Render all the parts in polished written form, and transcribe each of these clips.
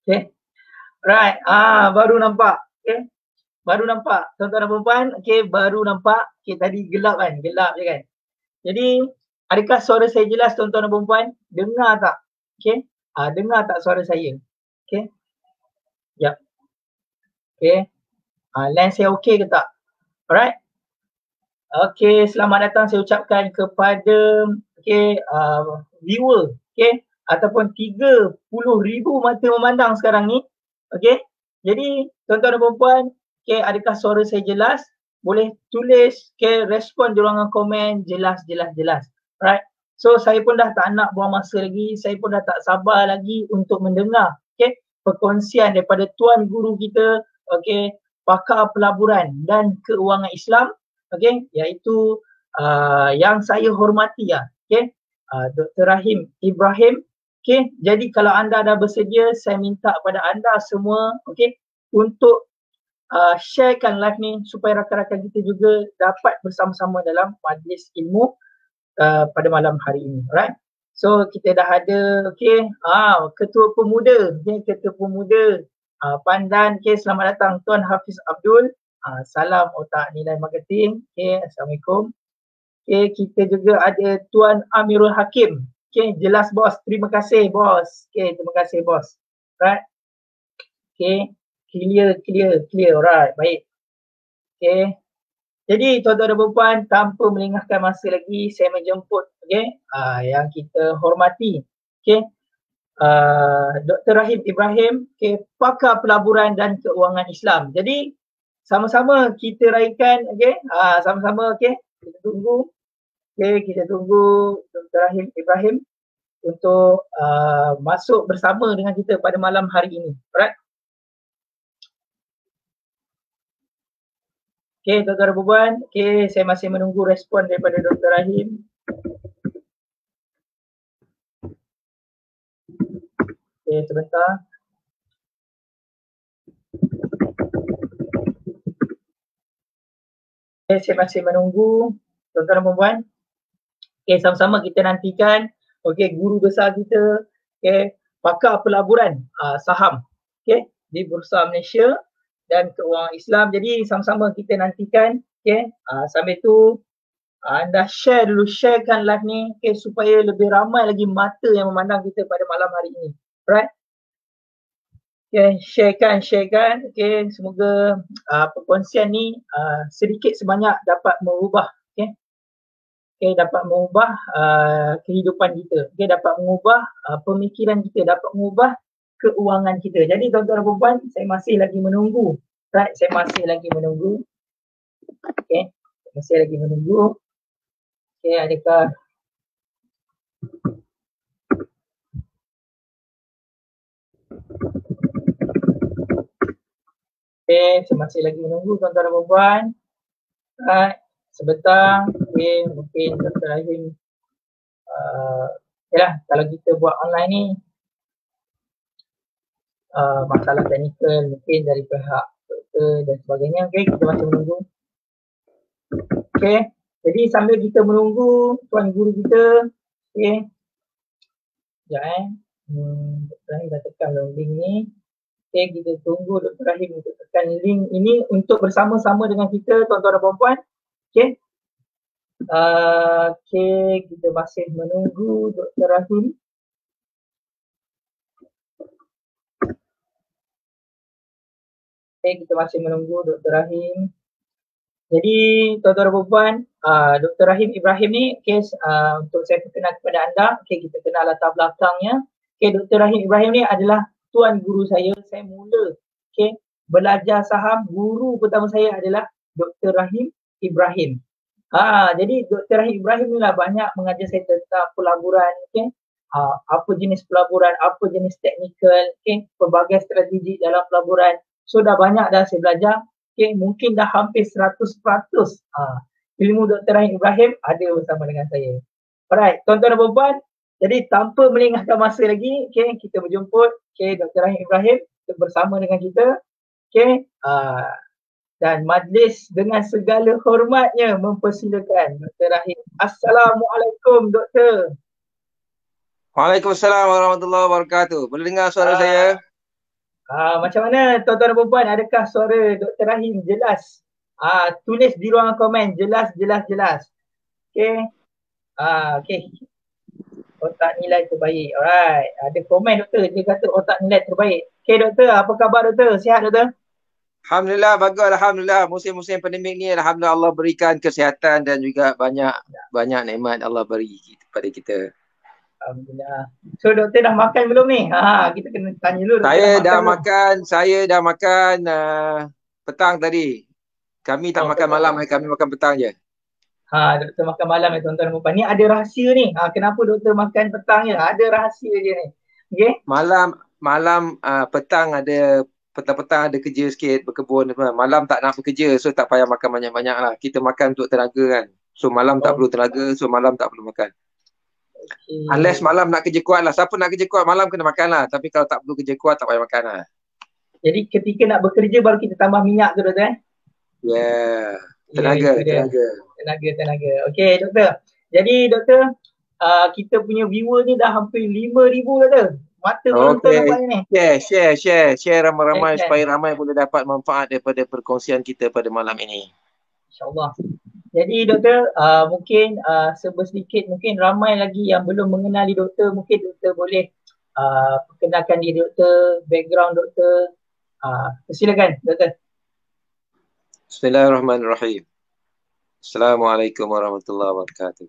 Okay. Right. Baru nampak. Okay. Baru nampak. Tuan-tuan dan puan-puan, okay, baru nampak. Okay, tadi gelap kan? Gelap je kan? Jadi, adakah suara saya jelas tuan-tuan dan puan-puan? Dengar tak? Okay. Dengar tak suara saya? Okay. Sekejap. Okay. Line saya okay ke tak? Alright. Okay, selamat datang saya ucapkan kepada viewer, okay, ataupun 30,000 mata memandang sekarang ni. Okay. Jadi, tuan-tuan dan puan-puan, okay, adakah suara saya jelas? Boleh tulis, okay, respon di ruangan komen, jelas. Alright. So, saya pun dah tak nak buang masa lagi, saya pun dah tak sabar lagi untuk mendengar, okay, perkongsian daripada tuan guru kita, okay, pakar pelaburan dan keuangan Islam, okay, iaitu yang saya hormati okay, Dr. Rahim Ibrahim. Okay, jadi kalau anda dah bersedia, saya minta kepada anda semua, okay, untuk sharekan live ni supaya rakan-rakan kita juga dapat bersama-sama dalam majlis ilmu pada malam hari ini. Alright. So kita dah ada, okay, Ketua Pemuda, okay, Ketua Pemuda Pandan, okay, selamat datang Tuan Hafiz Abdul. Salam otak nilai marketing. Okay, Assalamualaikum. Okay, kita juga ada Tuan Amirul Hakim. Okay, jelas bos. Terima kasih bos. Okay, terima kasih bos. Right. Okay, clear. Alright, baik. Okay. Jadi tuan-tuan dan puan-puan, tanpa melengahkan masa lagi, saya menjemput, okay, yang kita hormati. Okay. Dr. Rahim Ibrahim, okay, pakar pelaburan dan keuangan Islam. Jadi sama-sama kita raikan, okay, sama-sama, okay, kita tunggu, okay, kita tunggu Dr. Rahim Ibrahim untuk masuk bersama dengan kita pada malam hari ini. Alright. Okay, tuan-tuan dan puan-puan, okay, saya masih menunggu respon daripada Dr. Rahim. Okay, sebentar. Okay, saya masih menunggu tuan-tuan dan puan-puan. Okay, sama-sama kita nantikan, okay, guru besar kita, okay, pakar pelaburan saham, okay, di Bursa Malaysia dan keuangan Islam. Jadi sama-sama kita nantikan, okay, sambil tu anda sharekan live ni, okay, supaya lebih ramai lagi mata yang memandang kita pada malam hari ini. Alright. Okay, sharekan, okay, semoga perkongsian ni sedikit sebanyak dapat mengubah, okay, dapat mengubah kehidupan kita, okay, dapat mengubah pemikiran kita, dapat mengubah keuangan kita. Jadi tuan-tuan dan puan-puan, saya masih lagi menunggu, right, saya masih lagi menunggu, okay, masih lagi menunggu, okay, adakah okay, saya masih lagi menunggu tuan-tuan dan puan-puan. Right, sebentar, okay, mungkin Dr. Rahim yalah, kalau kita buat online ni masalah teknikal mungkin dari pihak doktor dan sebagainya. Okay, kita masih menunggu. Okay, jadi sambil kita menunggu tuan guru kita, okay, sekejap Dr. Rahim dah tekan link ni. Okay, kita tunggu Dr. Rahim untuk tekan link ini untuk bersama-sama dengan kita tuan-tuan dan puan-puan. Okay. Okay, kita masih menunggu Dr. Rahim. Okay, kita masih menunggu Dr. Rahim. Jadi tuan-tuan dan puan-puan, Dr. Rahim Ibrahim ni, okay, untuk saya perkenal kepada anda, okay, kita kenal latar belakangnya. Okay, Dr. Rahim Ibrahim ni adalah tuan guru saya mula, okay, belajar saham. Guru pertama saya adalah Dr. Rahim Ibrahim. Jadi Dr. Rahim Ibrahim ni lah banyak mengajar saya tentang pelaburan, okay, apa jenis pelaburan, apa jenis teknikal, okay, pelbagai strategi dalam pelaburan. So dah banyak dah saya belajar, okay, mungkin dah hampir 100% ilmu Dr. Rahim Ibrahim ada bersama dengan saya. Alright, tuan-tuan dan puan-puan, jadi tanpa melengahkan masa lagi, okay, kita berjemput, okay, Dr. Rahim Ibrahim bersama dengan kita, okay, dan majlis dengan segala hormatnya mempersilakan Dr. Rahim. Assalamualaikum Doktor. Waalaikumsalam warahmatullahi wabarakatuh. Boleh dengar suara saya? Macam mana tuan-tuan dan puan, adakah suara Dr. Rahim jelas? Tulis di ruangan komen jelas. Okey. Okey. Otak nilai terbaik. Alright. Ada komen doktor, dia kata otak nilai terbaik. Okey doktor, apa khabar doktor? Sihat doktor? Alhamdulillah, bagus. Alhamdulillah. Musim-musim pandemik ni, Alhamdulillah Allah berikan kesihatan dan juga banyak nikmat Allah beri kepada kita. Alhamdulillah. So doktor dah makan belum ni? Kita kena tanya dulu doktor Saya dah makan petang tadi. Kami tak makan malam, kami makan petang je. Doktor makan malam ya tuan-tuan dan puan. Ni ada rahsia ni. Kenapa doktor makan petang je? Ada rahsia je ni. Okey? Malam petang ada petang ada kerja sikit berkebun. Malam tak nak bekerja, so tak payah makan banyak-banyak lah. Kita makan untuk tenaga kan. So malam tak perlu tenaga, so malam tak perlu makan. Unless malam nak kerja kuat lah. Siapa nak kerja kuat malam kena makan lah. Tapi kalau tak perlu kerja kuat tak payah makan lah. Jadi ketika nak bekerja baru kita tambah minyak tu doktor Yeah. Tenaga. Okey doktor. Jadi doktor, kita punya viewer ni dah hampir 5,000 doktor. Mata penonton nampaknya ni. Share ramai-ramai supaya ramai boleh dapat manfaat daripada perkongsian kita pada malam ini. InsyaAllah. Jadi doktor, mungkin sedikit mungkin ramai lagi yang belum mengenali doktor. Mungkin doktor boleh perkenalkan diri doktor, background doktor. Silakan doktor. Bismillahirrahmanirrahim. Assalamualaikum warahmatullahi wabarakatuh.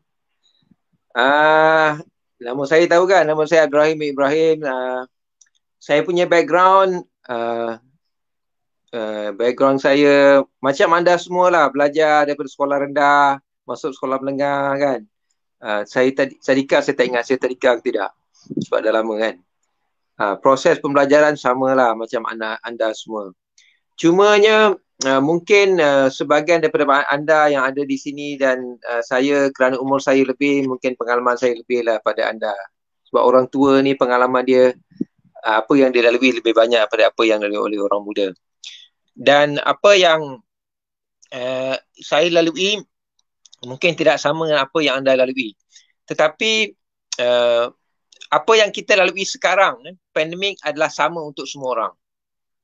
Nama saya tahu kan, nama saya Ibrahim. Saya punya background saya macam anda semua lah, belajar daripada sekolah rendah, masuk sekolah menengah kan. Saya tadika, saya tak ingat saya tadika ke tidak, sebab dah lama kan. Proses pembelajaran samalah macam anda semua. Cumanya mungkin sebahagian daripada anda yang ada di sini dan saya kerana umur saya lebih, mungkin pengalaman saya lebih lah pada anda. Sebab orang tua ni pengalaman dia, apa yang dia lalui lebih banyak daripada apa yang dilalui oleh orang muda. Dan apa yang saya lalui mungkin tidak sama dengan apa yang anda lalui. Tetapi apa yang kita lalui sekarang, pandemik adalah sama untuk semua orang.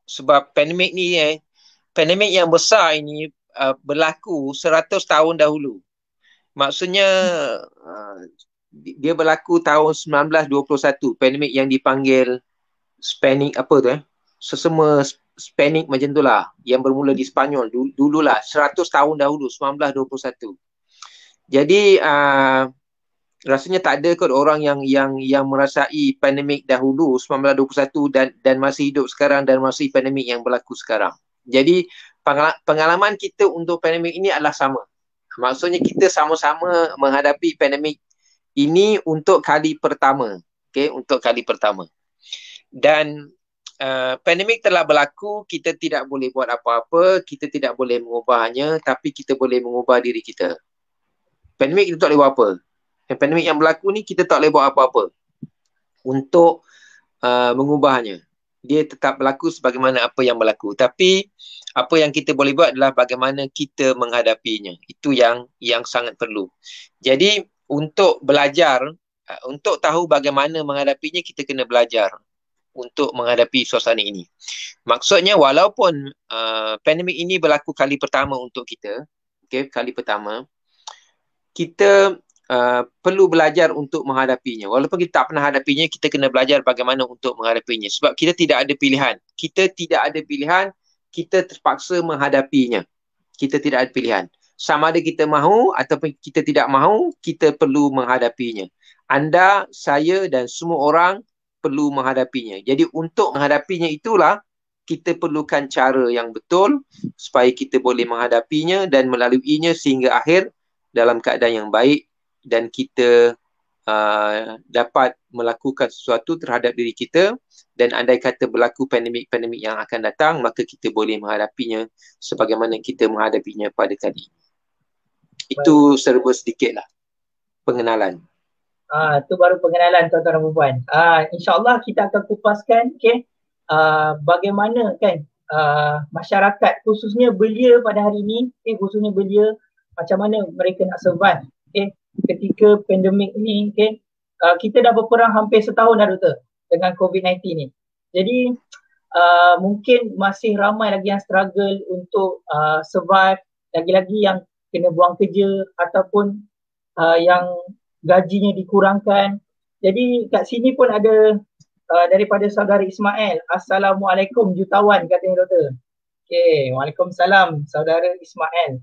Sebab pandemik ni pandemik yang besar ini berlaku 100 tahun dahulu. Maksudnya dia berlaku tahun 1921, pandemik yang dipanggil Spanish apa tu sesama Spanish macam tu lah, yang bermula di Spanyol dululah 100 tahun dahulu, 1921. Jadi rasanya tak ada kot orang yang merasai pandemik dahulu 1921 dan masih hidup sekarang dan masih pandemik yang berlaku sekarang. Jadi pengalaman kita untuk pandemik ini adalah sama. Maksudnya kita sama-sama menghadapi pandemik ini untuk kali pertama. Okay, untuk kali pertama. Dan pandemik telah berlaku, kita tidak boleh buat apa-apa, kita tidak boleh mengubahnya, tapi kita boleh mengubah diri kita. Pandemik kita tak boleh buat apa. Pandemik yang berlaku ni kita tak boleh buat apa-apa untuk mengubahnya. Dia tetap berlaku sebagaimana apa yang berlaku. Tapi apa yang kita boleh buat adalah bagaimana kita menghadapinya. Itu yang sangat perlu. Jadi untuk belajar, untuk tahu bagaimana menghadapinya, kita kena belajar untuk menghadapi suasana ini. Maksudnya walaupun pandemik ini berlaku kali pertama untuk kita, okay, kali pertama, kita perlu belajar untuk menghadapinya. Walaupun kita tak pernah hadapinya, kita kena belajar bagaimana untuk menghadapinya. Sebab kita tidak ada pilihan. Kita terpaksa menghadapinya. Kita tidak ada pilihan. Sama ada kita mahu ataupun kita tidak mahu, kita perlu menghadapinya. Anda, saya dan semua orang perlu menghadapinya. Jadi untuk menghadapinya itulah kita perlukan cara yang betul supaya kita boleh menghadapinya dan melaluinya sehingga akhir dalam keadaan yang baik dan kita dapat melakukan sesuatu terhadap diri kita. Dan andai kata berlaku pandemik-pandemik yang akan datang, maka kita boleh menghadapinya sebagaimana kita menghadapinya pada kali ini. Itu serba sedikit lah pengenalan. Itu baru pengenalan tuan-tuan dan puan. InsyaAllah kita akan kupaskan bagaimana kan masyarakat khususnya belia pada hari ini, khususnya belia, macam mana mereka nak survive ketika pandemik ni. Kita dah berperang hampir setahun dah doktor dengan COVID-19 ni. Jadi mungkin masih ramai lagi yang struggle untuk survive, lagi-lagi yang kena buang kerja ataupun yang gajinya dikurangkan. Jadi kat sini pun ada daripada saudara Ismail. Assalamualaikum jutawan katanya doktor. Okey, waalaikumsalam saudara Ismail.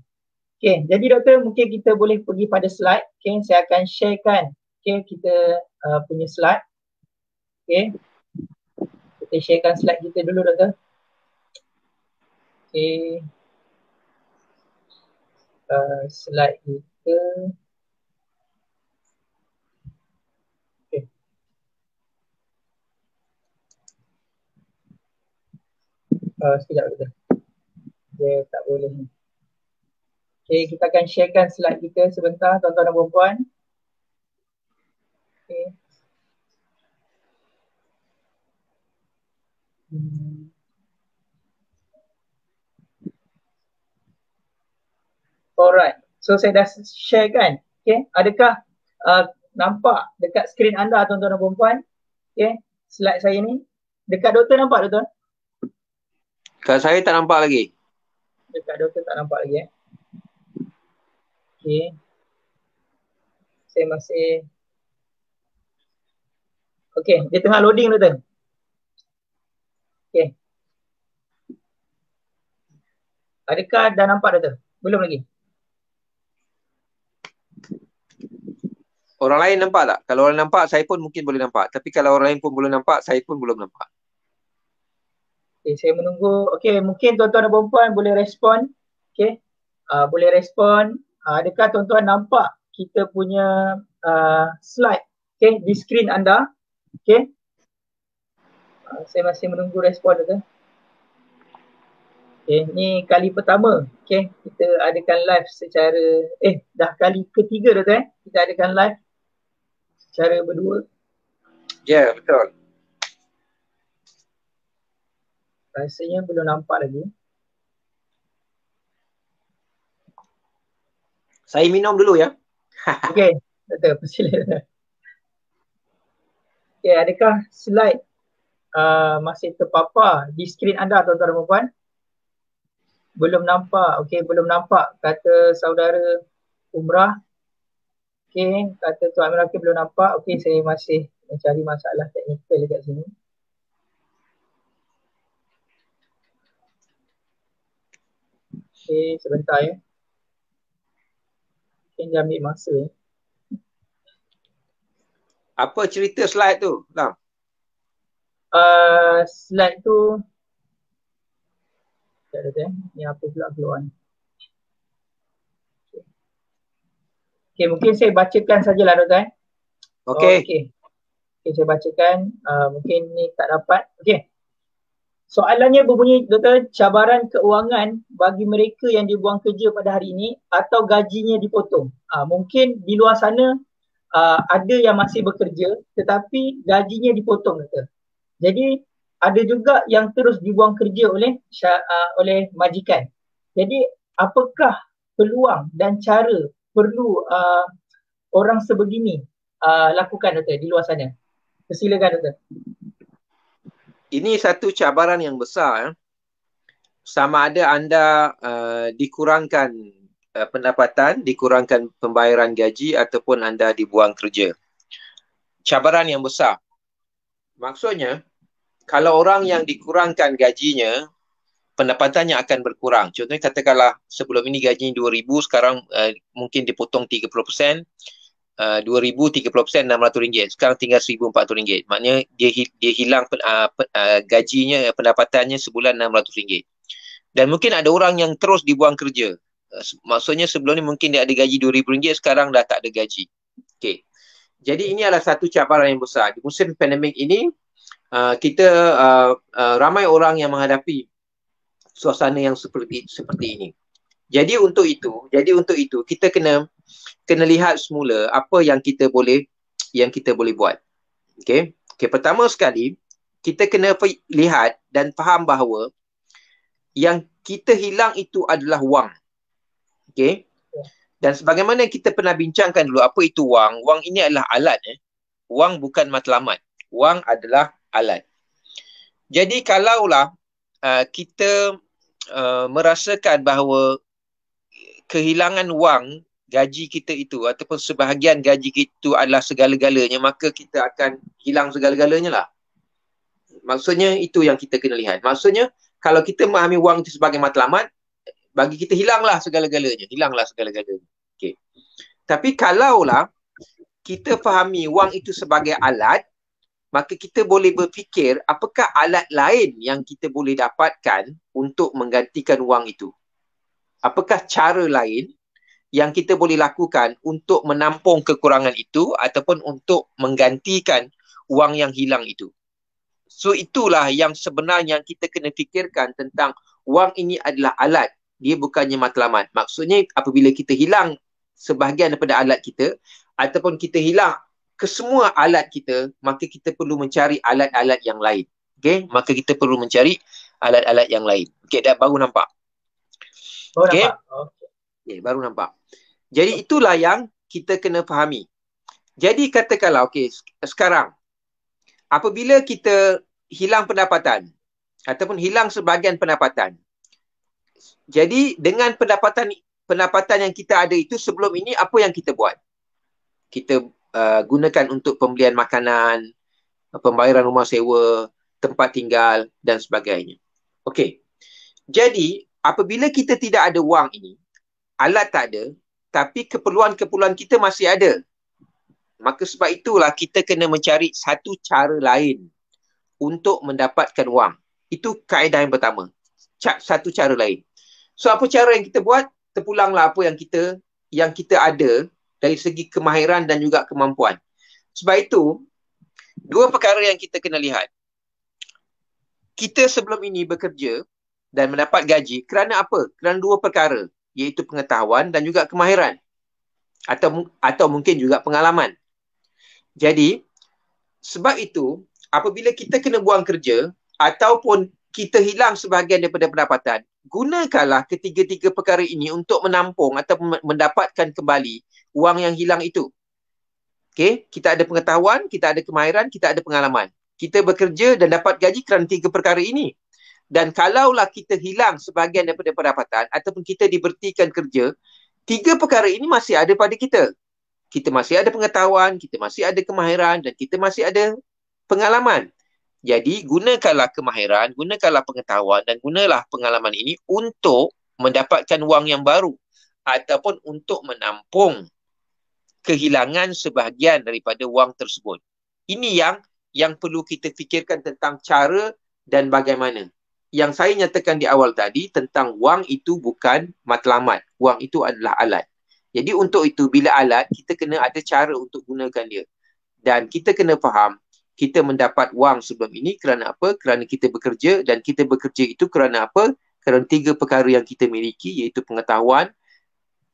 Okey, jadi doktor mungkin kita boleh pergi pada slide. Okey, saya akan sharekan kita punya slide. Okey. Kita sharekan slide kita dulu doktor. Okey. Slide kita. Okey. Sekejap doktor. Dia tak boleh ni. Okay, kita akan sharekan slide kita sebentar tuan-tuan dan puan-puan. Okay. Alright, so saya dah share kan. Okay, adakah nampak dekat skrin anda tuan-tuan dan puan-puan? Okay, slide saya ni. Dekat doktor nampak doktor? Kat saya tak nampak lagi. Dekat doktor tak nampak lagi Okay. Saya masih Okay, dia tengah loading doktor. Okay. Adakah dah nampak doktor? Belum lagi? Orang lain nampak tak? Kalau orang nampak, saya pun mungkin boleh nampak. Tapi kalau orang lain pun belum nampak, saya pun belum nampak. Okay, saya menunggu. Okay, mungkin tuan-tuan dan puan-puan boleh respon. Okay, boleh respon. Adakah tuan-tuan nampak kita punya slide di skrin anda? Okay. Saya masih menunggu respon tu. Okay, ni kali pertama kita adakan live secara dah kali ketiga dah kita adakan live secara berdua. Ya, betul. Rasanya belum nampak lagi. Saya minum dulu ya. Okey, betul, persilakan. Okey, adakah slide masih terpapar di skrin anda tuan-tuan dan puan-puan? Belum nampak. Okey, belum nampak kata saudara Umrah. Okey, kata Tuan Amir Rakib belum nampak. Okey, saya masih mencari masalah teknikal dekat sini. Okey, sebentar ya. Mungkin dia ambil masa ya. Apa cerita slide tu, Lam? Slide tu ni apa pula keluar ni. Okey, mungkin saya bacakan sajalah doktor. Okey. Okey, saya bacakan. Mungkin ni tak dapat. Okey. Soalannya berbunyi, doktor, cabaran keuangan bagi mereka yang dibuang kerja pada hari ini atau gajinya dipotong. Mungkin di luar sana ada yang masih bekerja tetapi gajinya dipotong, doktor. Jadi ada juga yang terus dibuang kerja oleh majikan. Jadi apakah peluang dan cara perlu orang sebegini lakukan, doktor, di luar sana? Persilakan, doktor. Ini satu cabaran yang besar. Sama ada anda dikurangkan pendapatan, dikurangkan pembayaran gaji ataupun anda dibuang kerja. Cabaran yang besar. Maksudnya, kalau orang yang dikurangkan gajinya, pendapatannya akan berkurang. Contohnya katakanlah sebelum ini gajinya 2,000, sekarang mungkin dipotong 30%, 2,000, 30%, RM600. Sekarang tinggal RM1,400. Maknanya dia hilang gajinya, pendapatannya sebulan RM600. Dan mungkin ada orang yang terus dibuang kerja. Maksudnya sebelum ni mungkin dia ada gaji RM2,000, sekarang dah tak ada gaji. Okay. Jadi ini adalah satu cabaran yang besar. Di musim pandemik ini, kita ramai orang yang menghadapi suasana yang seperti ini. Jadi untuk itu kita kena lihat semula apa yang kita boleh buat. Okey. Pertama sekali kita kena lihat dan faham bahawa yang kita hilang itu adalah wang. Okey. Dan sebagaimana kita pernah bincangkan dulu, apa itu wang? Wang ini adalah alat. Wang bukan matlamat. Wang adalah alat. Jadi kalaulah kita merasakan bahawa kehilangan wang gaji kita itu ataupun sebahagian gaji kita itu adalah segala-galanya, maka kita akan hilang segala-galanya lah. Maksudnya itu yang kita kena lihat. Maksudnya kalau kita memahami wang itu sebagai matlamat, bagi kita hilanglah segala-galanya. Hilanglah segala-galanya. Okay. Tapi kalaulah kita fahami wang itu sebagai alat, maka kita boleh berfikir apakah alat lain yang kita boleh dapatkan untuk menggantikan wang itu. Apakah cara lain yang kita boleh lakukan untuk menampung kekurangan itu ataupun untuk menggantikan wang yang hilang itu. So itulah yang sebenarnya kita kena fikirkan tentang wang ini adalah alat. Dia bukannya matlamat. Maksudnya apabila kita hilang sebahagian daripada alat kita ataupun kita hilang kesemua alat kita, maka kita perlu mencari alat-alat yang lain. Okay? Maka kita perlu mencari alat-alat yang lain. Okay, dah baru nampak. Baru Okay? nampak. Okay, baru nampak. Jadi itulah yang kita kena fahami. Jadi katakanlah, okay, sekarang apabila kita hilang pendapatan ataupun hilang sebahagian pendapatan, jadi dengan pendapatan yang kita ada itu sebelum ini, apa yang kita buat? Kita gunakan untuk pembelian makanan, pembayaran rumah sewa, tempat tinggal dan sebagainya. Okey. Jadi, apabila kita tidak ada wang ini, alat tak ada, tapi keperluan-keperluan kita masih ada. Maka sebab itulah kita kena mencari satu cara lain untuk mendapatkan wang. Itu kaedah yang pertama. Satu cara lain. So, apa cara yang kita buat? Terpulanglah apa yang kita ada dari segi kemahiran dan juga kemampuan. Sebab itu, dua perkara yang kita kena lihat. Kita sebelum ini bekerja dan mendapat gaji kerana apa? Kerana dua perkara, iaitu pengetahuan dan juga kemahiran. Atau mungkin juga pengalaman. Jadi, sebab itu, apabila kita kena buang kerja ataupun kita hilang sebahagian daripada pendapatan, gunakanlah ketiga-tiga perkara ini untuk menampung atau mendapatkan kembali wang yang hilang itu. Okay? Kita ada pengetahuan, kita ada kemahiran, kita ada pengalaman. Kita bekerja dan dapat gaji kerana tiga perkara ini. Dan kalaulah kita hilang sebahagian daripada pendapatan ataupun kita diberhentikan kerja, tiga perkara ini masih ada pada kita. Kita masih ada pengetahuan, kita masih ada kemahiran dan kita masih ada pengalaman. Jadi gunakanlah kemahiran, gunakanlah pengetahuan dan gunalah pengalaman ini untuk mendapatkan wang yang baru ataupun untuk menampung kehilangan sebahagian daripada wang tersebut. Ini yang perlu kita fikirkan tentang cara dan bagaimana. Yang saya nyatakan di awal tadi tentang wang itu bukan matlamat. Wang itu adalah alat. Jadi untuk itu bila alat, kita kena ada cara untuk gunakan dia. Dan kita kena faham, kita mendapat wang sebelum ini kerana apa? Kerana kita bekerja dan kita bekerja itu kerana apa? Kerana tiga perkara yang kita miliki iaitu pengetahuan,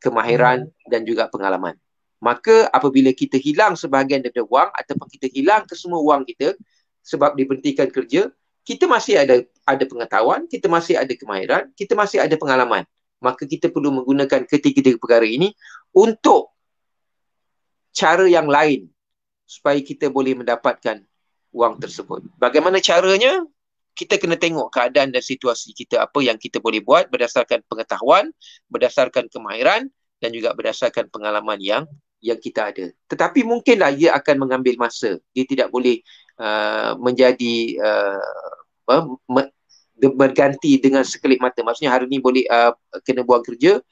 kemahiran dan juga pengalaman. Maka apabila kita hilang sebahagian daripada wang ataupun kita hilang kesemua wang kita sebab diberhentikan kerja, kita masih ada pengetahuan, kita masih ada kemahiran, kita masih ada pengalaman. Maka kita perlu menggunakan ketiga-tiga perkara ini untuk cara yang lain supaya kita boleh mendapatkan wang tersebut. Bagaimana caranya? Kita kena tengok keadaan dan situasi kita, apa yang kita boleh buat berdasarkan pengetahuan, berdasarkan kemahiran dan juga berdasarkan pengalaman yang kita ada. Tetapi mungkinlah ia akan mengambil masa. Dia tidak boleh menjadi berganti dengan sekelip mata. Maksudnya hari ni boleh kena buang kerja,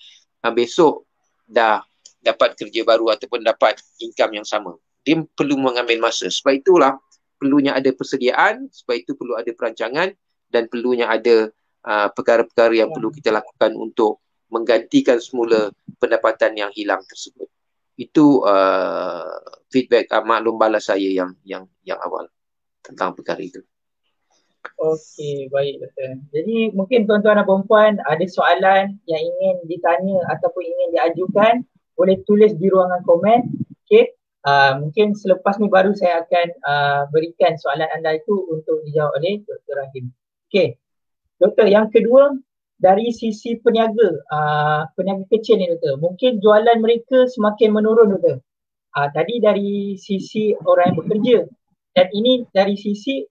besok dah dapat kerja baru ataupun dapat income yang sama. Dia perlu mengambil masa. Sebab itulah perlunya ada persediaan, sebab itu perlu ada perancangan dan perlunya ada perkara-perkara yang perlu kita lakukan untuk menggantikan semula pendapatan yang hilang tersebut. Itu feedback maklum balas saya yang awal tentang perkara itu. Okey, baik Doktor. Jadi mungkin tuan-tuan dan puan-puan ada soalan yang ingin ditanya ataupun ingin diajukan, boleh tulis di ruangan komen. Okey. Mungkin selepas ni baru saya akan berikan soalan anda itu untuk dijawab oleh Dr. Rahim. Okey. Doktor, yang kedua dari sisi peniaga, peniaga kecil ni Doktor, mungkin jualan mereka semakin menurun Doktor. Tadi dari sisi orang yang bekerja dan ini dari sisi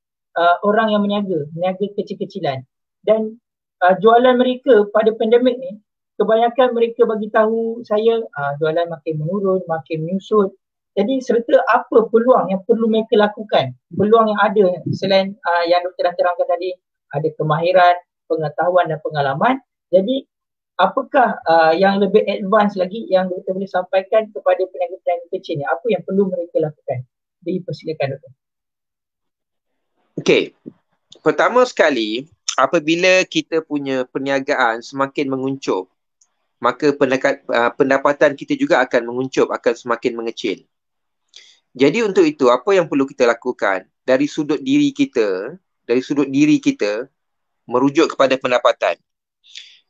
orang yang meniaga kecil-kecilan. Dan jualan mereka pada pandemik ni, kebanyakan mereka bagi tahu saya jualan makin menurun, makin menyusut. Jadi serta apa peluang yang perlu mereka lakukan, peluang yang ada selain yang doktor dah terangkan tadi, ada kemahiran, pengetahuan dan pengalaman. Jadi apakah yang lebih advance lagi yang doktor boleh sampaikan kepada peniaga-peniaga kecil ni? Apa yang perlu mereka lakukan? Dipersilakan doktor. Okey. Pertama sekali, apabila kita punya perniagaan semakin menguncup, maka pendapatan kita juga akan menguncup, akan semakin mengecil. Jadi untuk itu, apa yang perlu kita lakukan dari sudut diri kita merujuk kepada pendapatan.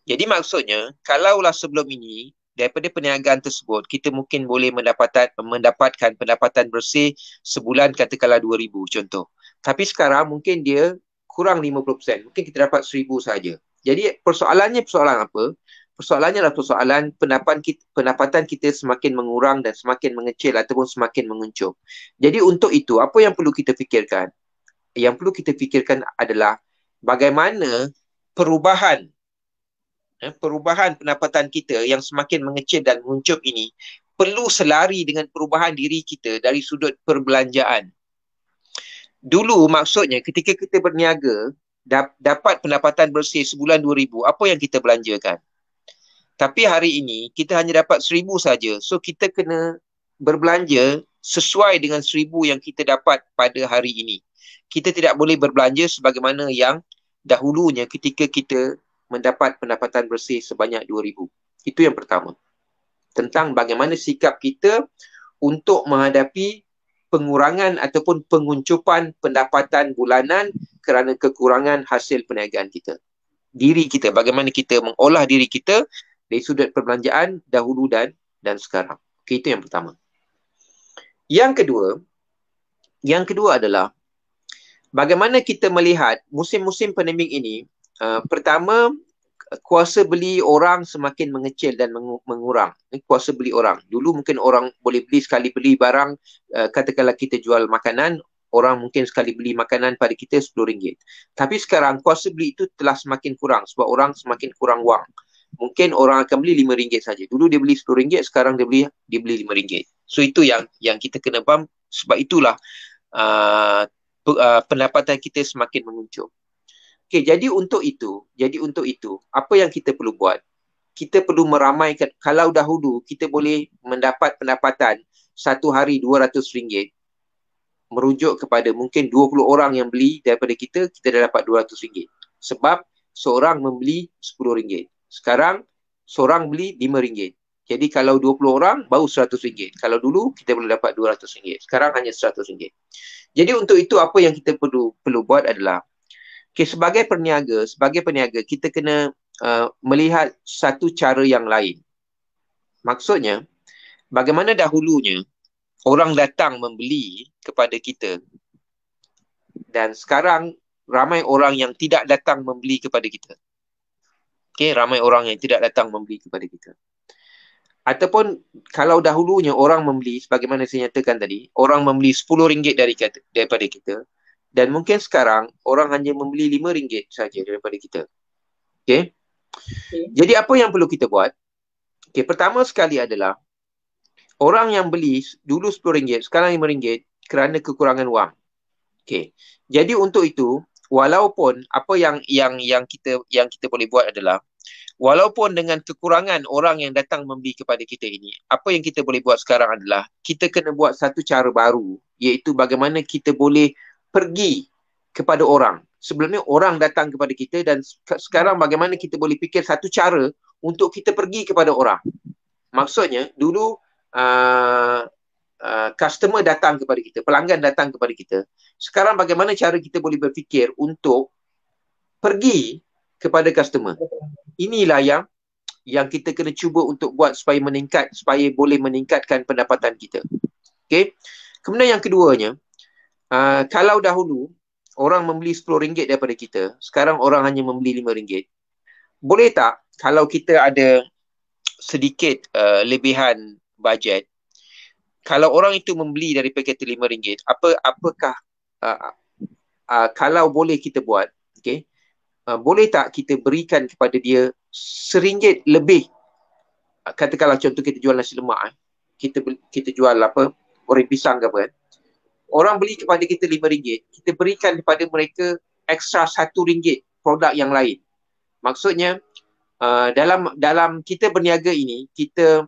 Jadi maksudnya, kalaulah sebelum ini, daripada perniagaan tersebut, kita mungkin boleh mendapatkan pendapatan bersih sebulan katakanlah 2,000 contoh. Tapi sekarang mungkin dia kurang 50%. Mungkin kita dapat 1,000 saja. Jadi persoalan apa? Persoalannya adalah persoalan pendapatan kita semakin mengurang dan semakin mengecil ataupun semakin menguncup. Jadi untuk itu, apa yang perlu kita fikirkan? Yang perlu kita fikirkan adalah bagaimana perubahan pendapatan kita yang semakin mengecil dan menguncup ini perlu selari dengan perubahan diri kita dari sudut perbelanjaan. Dulu maksudnya ketika kita berniaga, dapat pendapatan bersih sebulan 2,000, apa yang kita belanjakan? Tapi hari ini kita hanya dapat 1,000 saja. So kita kena berbelanja sesuai dengan 1,000 yang kita dapat pada hari ini. Kita tidak boleh berbelanja sebagaimana yang dahulunya ketika kita mendapat pendapatan bersih sebanyak 2,000. Itu yang pertama. Tentang bagaimana sikap kita untuk menghadapi pengurangan ataupun penguncupan pendapatan bulanan kerana kekurangan hasil perniagaan kita. Diri kita, bagaimana kita mengolah diri kita dari sudut perbelanjaan dahulu dan sekarang. Okay, itu yang pertama. Yang kedua adalah bagaimana kita melihat musim-musim pandemik ini. Pertama, kuasa beli orang semakin mengecil dan mengurang. Kuasa beli orang. Dulu mungkin orang boleh beli sekali beli barang, katakanlah kita jual makanan, orang mungkin sekali beli makanan pada kita RM10. Tapi sekarang kuasa beli itu telah semakin kurang sebab orang semakin kurang wang. Mungkin orang akan beli RM5 saja. Dulu dia beli RM10, sekarang dia beli RM5. So itu yang kita kena faham. Sebab itulah pendapatan kita semakin menguncup. Okay, jadi untuk itu, apa yang kita perlu buat? Kita perlu meramaikan. Kalau dahulu kita boleh mendapat pendapatan satu hari RM200, merujuk kepada mungkin 20 orang yang beli daripada kita dah dapat RM200. Sebab seorang membeli RM10. Sekarang seorang beli RM5. Jadi kalau 20 orang baru RM100. Kalau dulu kita boleh dapat RM200. Sekarang hanya RM100. Jadi untuk itu apa yang kita perlu buat adalah sebagai peniaga kita kena melihat satu cara yang lain. Maksudnya, bagaimana dahulunya orang datang membeli kepada kita dan sekarang ramai orang yang tidak datang membeli kepada kita. Ramai orang yang tidak datang membeli kepada kita. Ataupun kalau dahulunya orang membeli, sebagaimana saya nyatakan tadi, orang membeli RM10 daripada kita. Dan mungkin sekarang orang hanya membeli RM5 saja daripada kita. Okay? Jadi apa yang perlu kita buat? Pertama sekali adalah orang yang beli dulu RM10, sekarang RM5 kerana kekurangan wang. Jadi untuk itu, walaupun apa yang kita boleh buat adalah walaupun dengan kekurangan orang yang datang membeli kepada kita ini, apa yang kita boleh buat sekarang adalah kita kena buat satu cara baru, iaitu bagaimana kita boleh pergi kepada orang. Sebelum ni orang datang kepada kita dan sekarang bagaimana kita boleh fikir satu cara untuk kita pergi kepada orang. Maksudnya dulu customer datang kepada kita, pelanggan datang kepada kita. Sekarang bagaimana cara kita boleh berfikir untuk pergi kepada customer. Inilah yang kita kena cuba untuk buat supaya boleh meningkatkan pendapatan kita. Kemudian yang keduanya, kalau dahulu orang membeli RM10 daripada kita, sekarang orang hanya membeli RM5. Boleh tak kalau kita ada sedikit lebihan bajet, kalau orang itu membeli daripada kita RM5, apakah kalau boleh kita buat, okay, boleh tak kita berikan kepada dia RM1 lebih. Katakanlah contoh kita jual nasi lemak, kita jual apa, goreng pisang ke apa kan. Orang beli kepada kita RM5, kita berikan kepada mereka ekstra RM1 produk yang lain. Maksudnya dalam kita berniaga ini, kita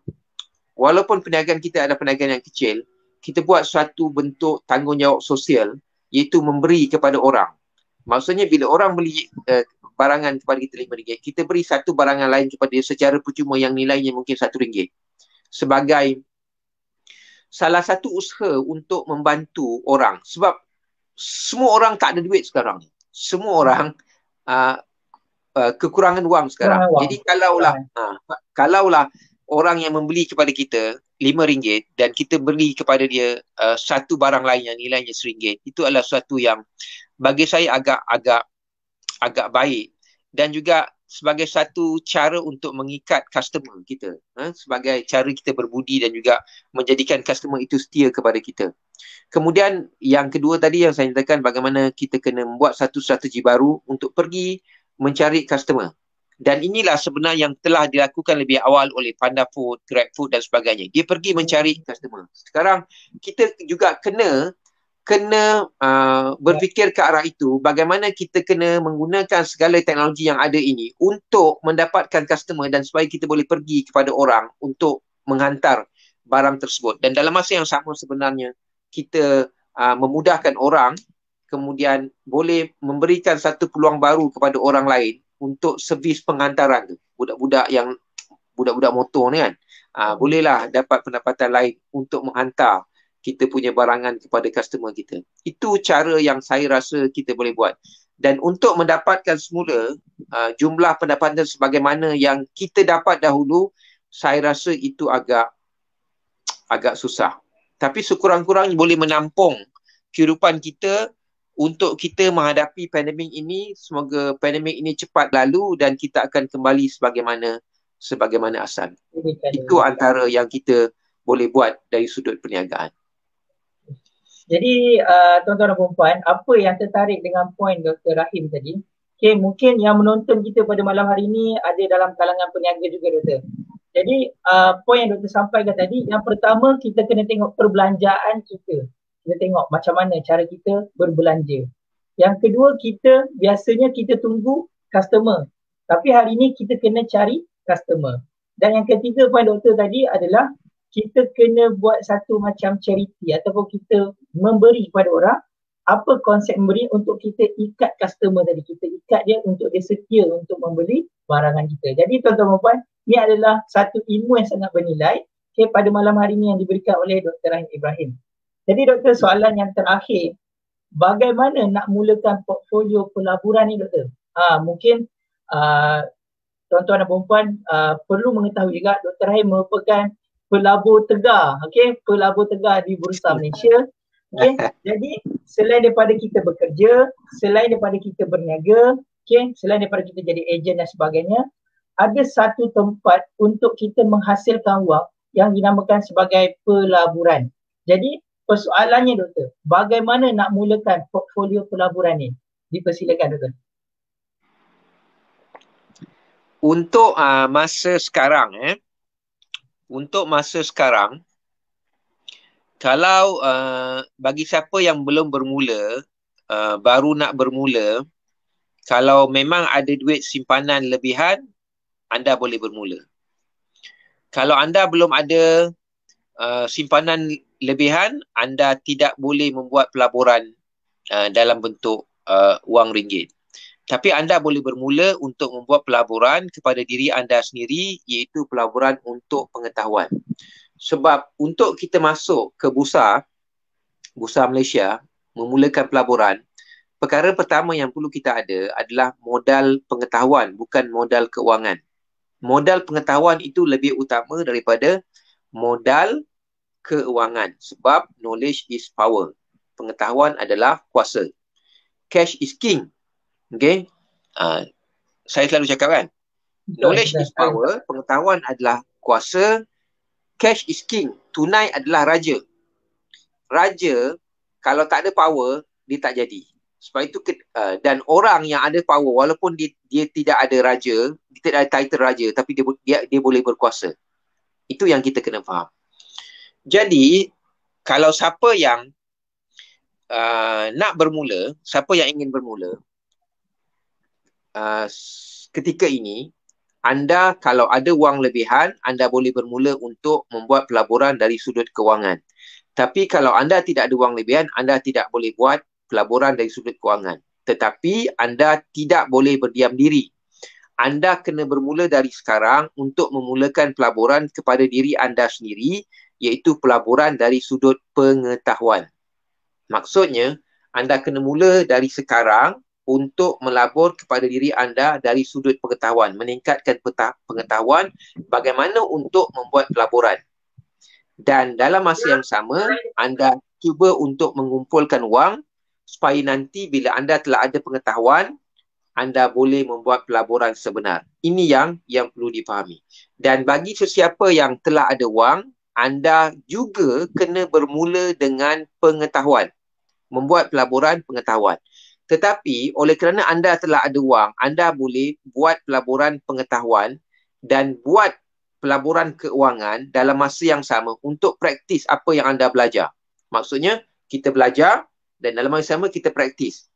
walaupun perniagaan kita adalah perniagaan yang kecil, kita buat suatu bentuk tanggungjawab sosial, iaitu memberi kepada orang. Maksudnya bila orang beli barangan kepada kita RM5, kita beri satu barangan lain kepada dia secara percuma yang nilainya mungkin RM1. Sebagai salah satu usaha untuk membantu orang. Sebab semua orang tak ada duit sekarang. Semua orang kekurangan wang sekarang. Jadi kalaulah orang yang membeli kepada kita RM5 dan kita beli kepada dia satu barang lain yang nilainya RM1, itu adalah sesuatu yang bagi saya agak baik, dan juga sebagai satu cara untuk mengikat customer kita, sebagai cara kita berbudi dan juga menjadikan customer itu setia kepada kita. Kemudian yang kedua tadi yang saya nyatakan, bagaimana kita kena membuat satu strategi baru untuk pergi mencari customer. Dan inilah sebenarnya yang telah dilakukan lebih awal oleh Panda Food, Grab Food dan sebagainya. Dia pergi mencari customer. Sekarang kita juga kena berfikir ke arah itu, bagaimana kita kena menggunakan segala teknologi yang ada ini untuk mendapatkan customer, dan supaya kita boleh pergi kepada orang untuk menghantar barang tersebut. Dan dalam masa yang sama sebenarnya kita memudahkan orang, kemudian boleh memberikan satu peluang baru kepada orang lain untuk servis penghantaran tu. Budak-budak motor ni kan, bolehlah dapat pendapatan lain untuk menghantar kita punya barangan kepada customer kita. Itu cara yang saya rasa kita boleh buat. Dan untuk mendapatkan semula jumlah pendapatan sebagaimana yang kita dapat dahulu, saya rasa itu agak susah. Tapi sekurang-kurangnya boleh menampung kehidupan kita untuk kita menghadapi pandemik ini. Semoga pandemik ini cepat lalu dan kita akan kembali sebagaimana asal. Itu antara yang kita boleh buat dari sudut perniagaan. Jadi tuan-tuan dan puan-puan, apa yang tertarik dengan poin Dr. Rahim tadi, okay, mungkin yang menonton kita pada malam hari ini ada dalam kalangan peniaga juga, Doktor. Jadi poin yang Doktor sampaikan tadi, yang pertama kita kena tengok perbelanjaan kita. Kita tengok macam mana cara kita berbelanja. Yang kedua, biasanya kita tunggu customer. Tapi hari ini kita kena cari customer. Dan yang ketiga poin Doktor tadi adalah kita kena buat satu macam charity ataupun kita memberi kepada orang. Apa konsep memberi? Untuk kita ikat customer tadi. Kita ikat dia untuk dia setia untuk membeli barangan kita. Jadi tuan-tuan dan puan, ini adalah satu ilmu yang sangat bernilai pada malam hari ini yang diberikan oleh Dr. Rahim Ibrahim. Jadi Doktor, soalan yang terakhir, bagaimana nak mulakan portfolio pelaburan ni, Doktor? Mungkin tuan-tuan dan puan perlu mengetahui juga Dr. Rahim merupakan pelabur tegar, pelabur tegar di Bursa Malaysia. Jadi selain daripada kita bekerja, selain daripada kita berniaga, selain daripada kita jadi ejen dan sebagainya, ada satu tempat untuk kita menghasilkan wang yang dinamakan sebagai pelaburan. Jadi persoalannya, Doktor, bagaimana nak mulakan portfolio pelaburan ni? Dipersilakan, Doktor. Untuk masa sekarang, kalau bagi siapa yang belum bermula, baru nak bermula, kalau memang ada duit simpanan lebihan, anda boleh bermula. Kalau anda belum ada simpanan lebihan, anda tidak boleh membuat pelaburan dalam bentuk wang ringgit. Tapi anda boleh bermula untuk membuat pelaburan kepada diri anda sendiri, iaitu pelaburan untuk pengetahuan. Sebab untuk kita masuk ke Bursa Malaysia, memulakan pelaburan, perkara pertama yang perlu kita ada adalah modal pengetahuan, bukan modal keuangan. Modal pengetahuan itu lebih utama daripada modal keuangan. Sebab knowledge is power. Pengetahuan adalah kuasa. Cash is king. Okay, saya selalu cakap kan, knowledge is power, pengetahuan adalah kuasa, cash is king, tunai adalah raja. Raja kalau tak ada power, dia tak jadi. Sebab itu dan orang yang ada power walaupun dia tidak ada raja, dia tidak ada title raja, tapi dia boleh berkuasa. Itu yang kita kena faham. Jadi kalau siapa yang nak bermula, siapa yang ingin bermula, ketika ini anda kalau ada wang lebihan, anda boleh bermula untuk membuat pelaburan dari sudut kewangan. Tapi kalau anda tidak ada wang lebihan, anda tidak boleh buat pelaburan dari sudut kewangan. Tetapi anda tidak boleh berdiam diri. Anda kena bermula dari sekarang untuk memulakan pelaburan kepada diri anda sendiri, iaitu pelaburan dari sudut pengetahuan. Maksudnya, anda kena mula dari sekarang untuk melabur kepada diri anda dari sudut pengetahuan, meningkatkan pengetahuan bagaimana untuk membuat pelaburan. Dan dalam masa yang sama, anda cuba untuk mengumpulkan wang supaya nanti bila anda telah ada pengetahuan, anda boleh membuat pelaburan sebenar. Ini yang perlu dipahami. Dan bagi sesiapa yang telah ada wang, anda juga kena bermula dengan pengetahuan. Membuat pelaburan pengetahuan. Tetapi oleh kerana anda telah ada wang, anda boleh buat pelaburan pengetahuan dan buat pelaburan keuangan dalam masa yang sama untuk praktis apa yang anda belajar. Maksudnya, kita belajar dan dalam masa yang sama kita praktis.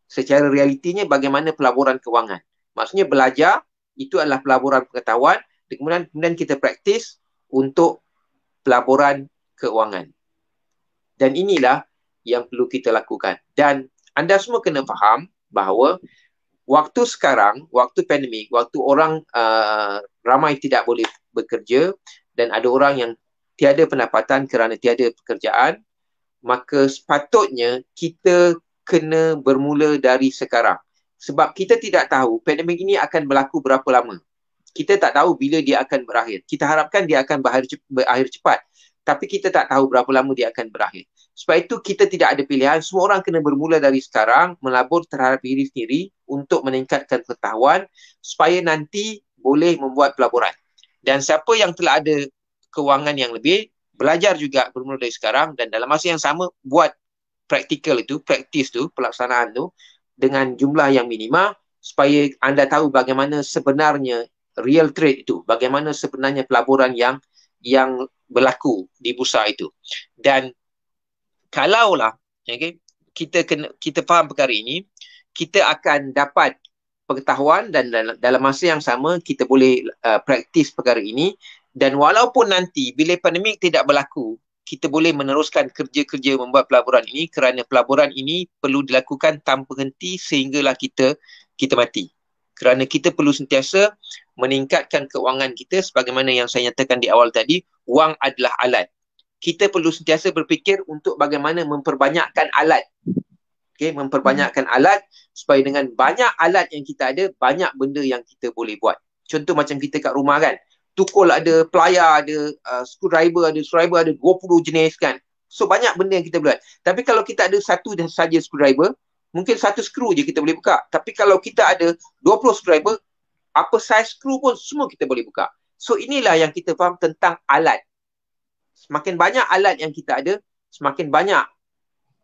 Secara realitinya bagaimana pelaburan keuangan. Maksudnya belajar, itu adalah pelaburan pengetahuan, kemudian kita praktis untuk pelaburan keuangan. Dan inilah yang perlu kita lakukan. Dan anda semua kena faham bahawa waktu sekarang, waktu pandemik, waktu orang ramai tidak boleh bekerja dan ada orang yang tiada pendapatan kerana tiada pekerjaan, maka sepatutnya kita kena bermula dari sekarang. Sebab kita tidak tahu pandemik ini akan berlaku berapa lama. Kita tak tahu bila dia akan berakhir. Kita harapkan dia akan berakhir cepat. Tapi kita tak tahu berapa lama dia akan berakhir. Sebab itu kita tidak ada pilihan. Semua orang kena bermula dari sekarang, melabur terhadap diri sendiri untuk meningkatkan pengetahuan supaya nanti boleh membuat pelaburan. Dan siapa yang telah ada kewangan yang lebih, belajar juga bermula dari sekarang dan dalam masa yang sama buat praktikal itu, praktis tu, pelaksanaan tu dengan jumlah yang minima supaya anda tahu bagaimana sebenarnya real trade itu, bagaimana sebenarnya pelaburan yang berlaku di bursa itu. Dan kalaulah kita faham perkara ini, kita akan dapat pengetahuan dan dalam masa yang sama kita boleh praktis perkara ini. Dan walaupun nanti bila pandemik tidak berlaku, kita boleh meneruskan kerja-kerja membuat pelaburan ini kerana pelaburan ini perlu dilakukan tanpa henti sehinggalah kita mati. Kerana kita perlu sentiasa meningkatkan keuangan kita sebagaimana yang saya nyatakan di awal tadi, wang adalah alat. Kita perlu sentiasa berfikir untuk bagaimana memperbanyakkan alat. Memperbanyakkan alat supaya dengan banyak alat yang kita ada, banyak benda yang kita boleh buat. Contoh macam kita kat rumah kan, tukul ada, pelayar ada, screwdriver ada 20 jenis kan. So banyak benda yang kita buat. Tapi kalau kita ada satu saja screwdriver, mungkin satu skru je kita boleh buka. Tapi kalau kita ada 20 screwdriver, apa size skru pun semua kita boleh buka. So inilah yang kita faham tentang alat. Semakin banyak alat yang kita ada, semakin banyak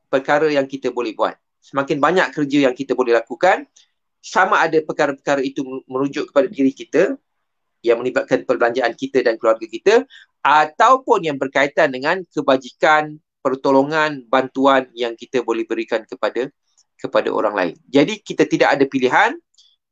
perkara yang kita boleh buat. Semakin banyak kerja yang kita boleh lakukan, sama ada perkara-perkara itu merujuk kepada diri kita, yang melibatkan perbelanjaan kita dan keluarga kita, ataupun yang berkaitan dengan kebajikan, pertolongan, bantuan yang kita boleh berikan kepada orang lain. Jadi kita tidak ada pilihan,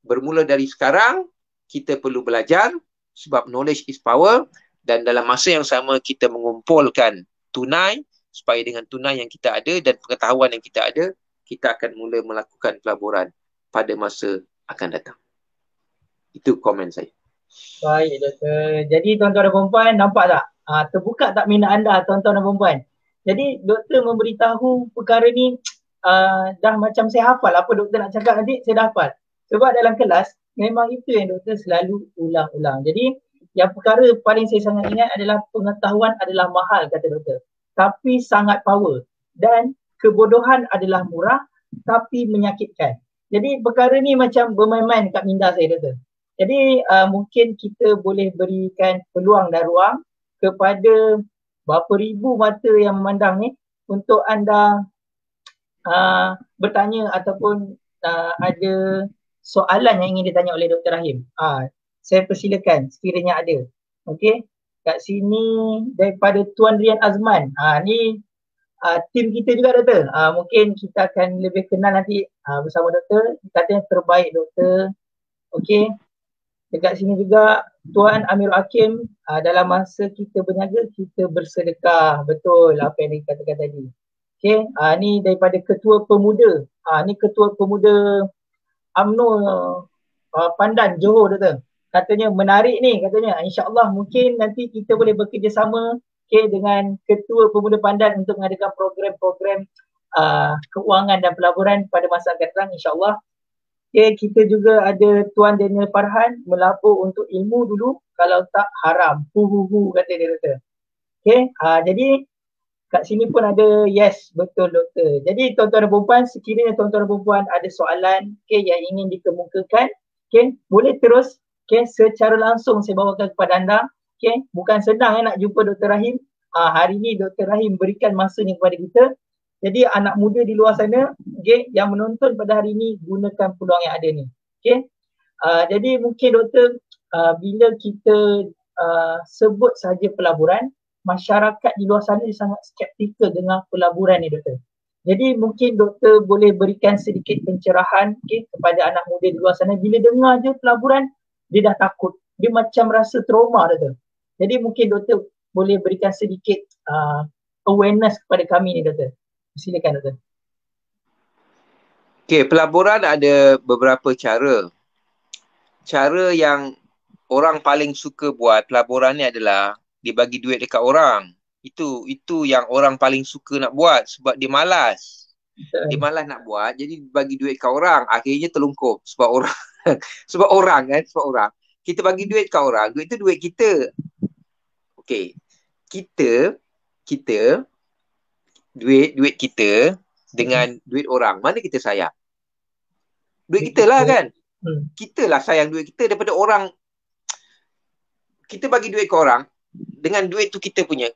bermula dari sekarang, kita perlu belajar sebab knowledge is power dan dalam masa yang sama kita mengumpulkan tunai supaya dengan tunai yang kita ada dan pengetahuan yang kita ada, kita akan mula melakukan pelaburan pada masa akan datang. Itu komen saya. Baik, doktor. Jadi tuan-tuan dan puan-puan, nampak tak? Terbuka tak minat anda, tuan-tuan dan puan-puan? Jadi doktor memberitahu perkara ni dah macam saya hafal. Apa doktor nak cakap nanti, saya dah hafal. Sebab dalam kelas, memang itu yang doktor selalu ulang-ulang. Jadi, yang perkara paling saya sangat ingat adalah pengetahuan adalah mahal, kata doktor. Tapi sangat power. Dan kebodohan adalah murah, tapi menyakitkan. Jadi, perkara ni macam bermain-main kat minda saya, doktor. Jadi mungkin kita boleh berikan peluang dan ruang kepada berapa ribu mata yang memandang ni untuk anda bertanya ataupun ada soalan yang ingin ditanya oleh Dr. Rahim. Saya persilakan sekiranya ada. Okey. Kat sini daripada Tuan Rian Azman. Ni tim kita juga doktor. Mungkin kita akan lebih kenal nanti bersama doktor. Katanya terbaik doktor. Okey. Dekat sini juga Tuan Amirul Hakim, dalam masa kita berniaga kita bersedekah. Betul apa yang dikatakan tadi. Okey, ni daripada Ketua Pemuda. Ni Ketua Pemuda UMNO Pandan Johor doktor. Katanya menarik ni katanya. InsyaAllah mungkin nanti kita boleh bekerjasama dengan Ketua Pemuda Pandan untuk mengadakan program-program keuangan dan pelaburan pada masa akan datang insyaAllah. Kita juga ada Tuan Daniel Farhan melabur untuk ilmu dulu kalau tak haram. Kata dia doktor. Jadi kat sini pun ada yes, betul doktor. Jadi tuan-tuan dan puan-puan, sekiranya tuan-tuan dan puan-puan ada soalan yang ingin dikemukakan, boleh terus secara langsung saya bawakan kepada anda. Bukan senang nak jumpa Dr. Rahim. Hari ni Dr. Rahim berikan masanya kepada kita. Jadi anak muda di luar sana yang menonton pada hari ini gunakan peluang yang ada ni. Jadi mungkin doktor bila kita sebut saja pelaburan, masyarakat di luar sana sangat skeptikal dengan pelaburan ni doktor. Jadi mungkin doktor boleh berikan sedikit pencerahan kepada anak muda di luar sana. Bila dengar je pelaburan, dia dah takut. Dia macam rasa trauma doktor. Jadi mungkin doktor boleh berikan sedikit awareness kepada kami ni doktor. Silakan doktor. Okey, pelaburan ada beberapa cara. Cara yang orang paling suka buat pelaburan ni adalah dia bagi duit dekat orang. Itu yang orang paling suka nak buat sebab dia malas. Dia malas nak buat, jadi bagi duit kat orang. Akhirnya terlungkup sebab orang sebab orang. Kita bagi duit kat orang, duit tu duit kita. Okey. Kita duit kita dengan duit orang, mana kita sayang? Duit kita lah kan. Kita lah sayang duit kita daripada orang. Kita bagi duit ke orang, dengan duit tu kita punya.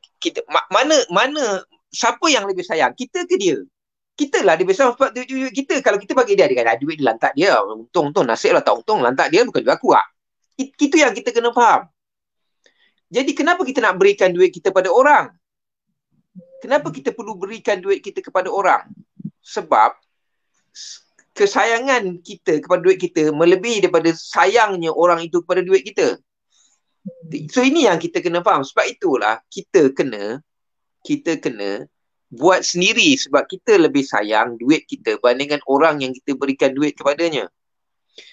Mana siapa yang lebih sayang? Kita ke dia? Kita lah dia besar sebab duit kita. Kalau kita bagi dia kan duit dia lantak dia. Untung nasib lah, tak untung lantak dia bukan duit aku lah. Itu yang kita kena faham. Jadi kenapa kita nak berikan duit kita pada orang? Kenapa kita perlu berikan duit kita kepada orang? Sebab kesayangan kita kepada duit kita melebihi daripada sayangnya orang itu kepada duit kita. So ini yang kita kena faham. Sebab itulah kita kena buat sendiri sebab kita lebih sayang duit kita bandingkan orang yang kita berikan duit kepadanya.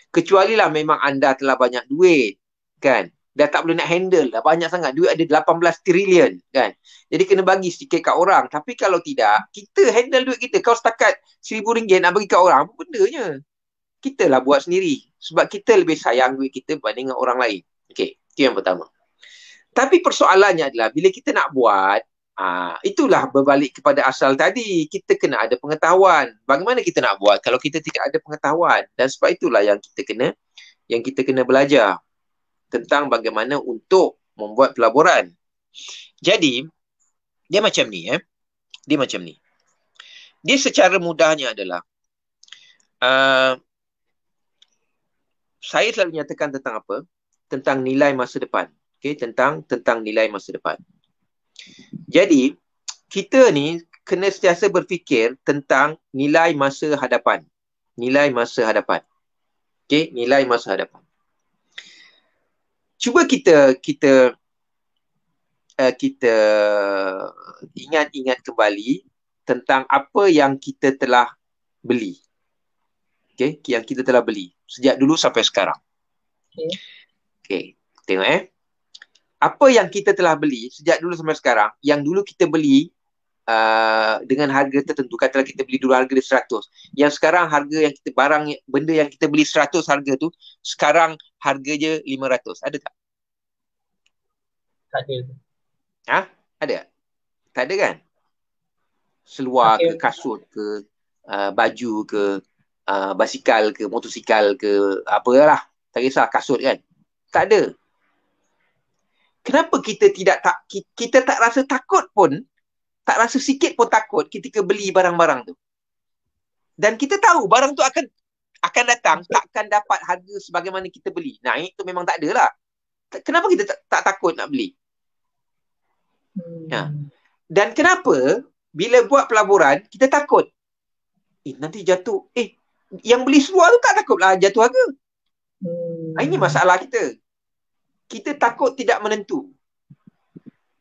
Kecuali lah memang anda telah banyak duit, kan? Dah tak boleh nak handle, dah banyak sangat. Duit ada 18 trilion, kan? Jadi kena bagi sedikit kat orang. Tapi kalau tidak, kita handle duit kita. Kau setakat RM1,000 nak bagi kat orang, apa bendanya? Kita lah buat sendiri. Sebab kita lebih sayang duit kita berbanding dengan orang lain. Okey, itu yang pertama. Tapi persoalannya adalah, bila kita nak buat, itulah berbalik kepada asal tadi. Kita kena ada pengetahuan. Bagaimana kita nak buat kalau kita tidak ada pengetahuan? Dan sebab itulah yang kita kena belajar tentang bagaimana untuk membuat pelaburan. Jadi, dia macam ni. Dia macam ni. Dia secara mudahnya adalah, saya selalu nyatakan tentang apa? Tentang nilai masa depan. Okay? Tentang nilai masa depan. Jadi, kita ni kena sentiasa berfikir tentang nilai masa hadapan. Nilai masa hadapan. Okay? Nilai masa hadapan. Cuba kita ingat kembali tentang apa yang kita telah beli. Okay? Yang kita telah beli sejak dulu sampai sekarang. Okay. Tengok apa yang kita telah beli sejak dulu sampai sekarang, yang dulu kita beli dengan harga tertentu, katalah kita beli dulu harga dia 100. Yang sekarang harga yang kita benda yang kita beli 100 harga tu, sekarang harga je 500. Ada tak? Tak ada. Ada? Tak ada kan? Seluar ke, kasut ke, baju ke, basikal ke, motosikal ke, apalah. Tak kisah, kasut kan? Tak ada. Kenapa kita tak rasa takut pun, tak rasa sikit pun takut ketika beli barang-barang tu? Dan kita tahu barang tu akan datang, takkan dapat harga sebagaimana kita beli. Naik tu memang tak ada lah. Kenapa kita tak takut nak beli? Ya. Dan kenapa bila buat pelaburan kita takut? Nanti jatuh. Yang beli seluar tu tak takutlah jatuh harga. Ini masalah kita. Kita takut tidak menentu.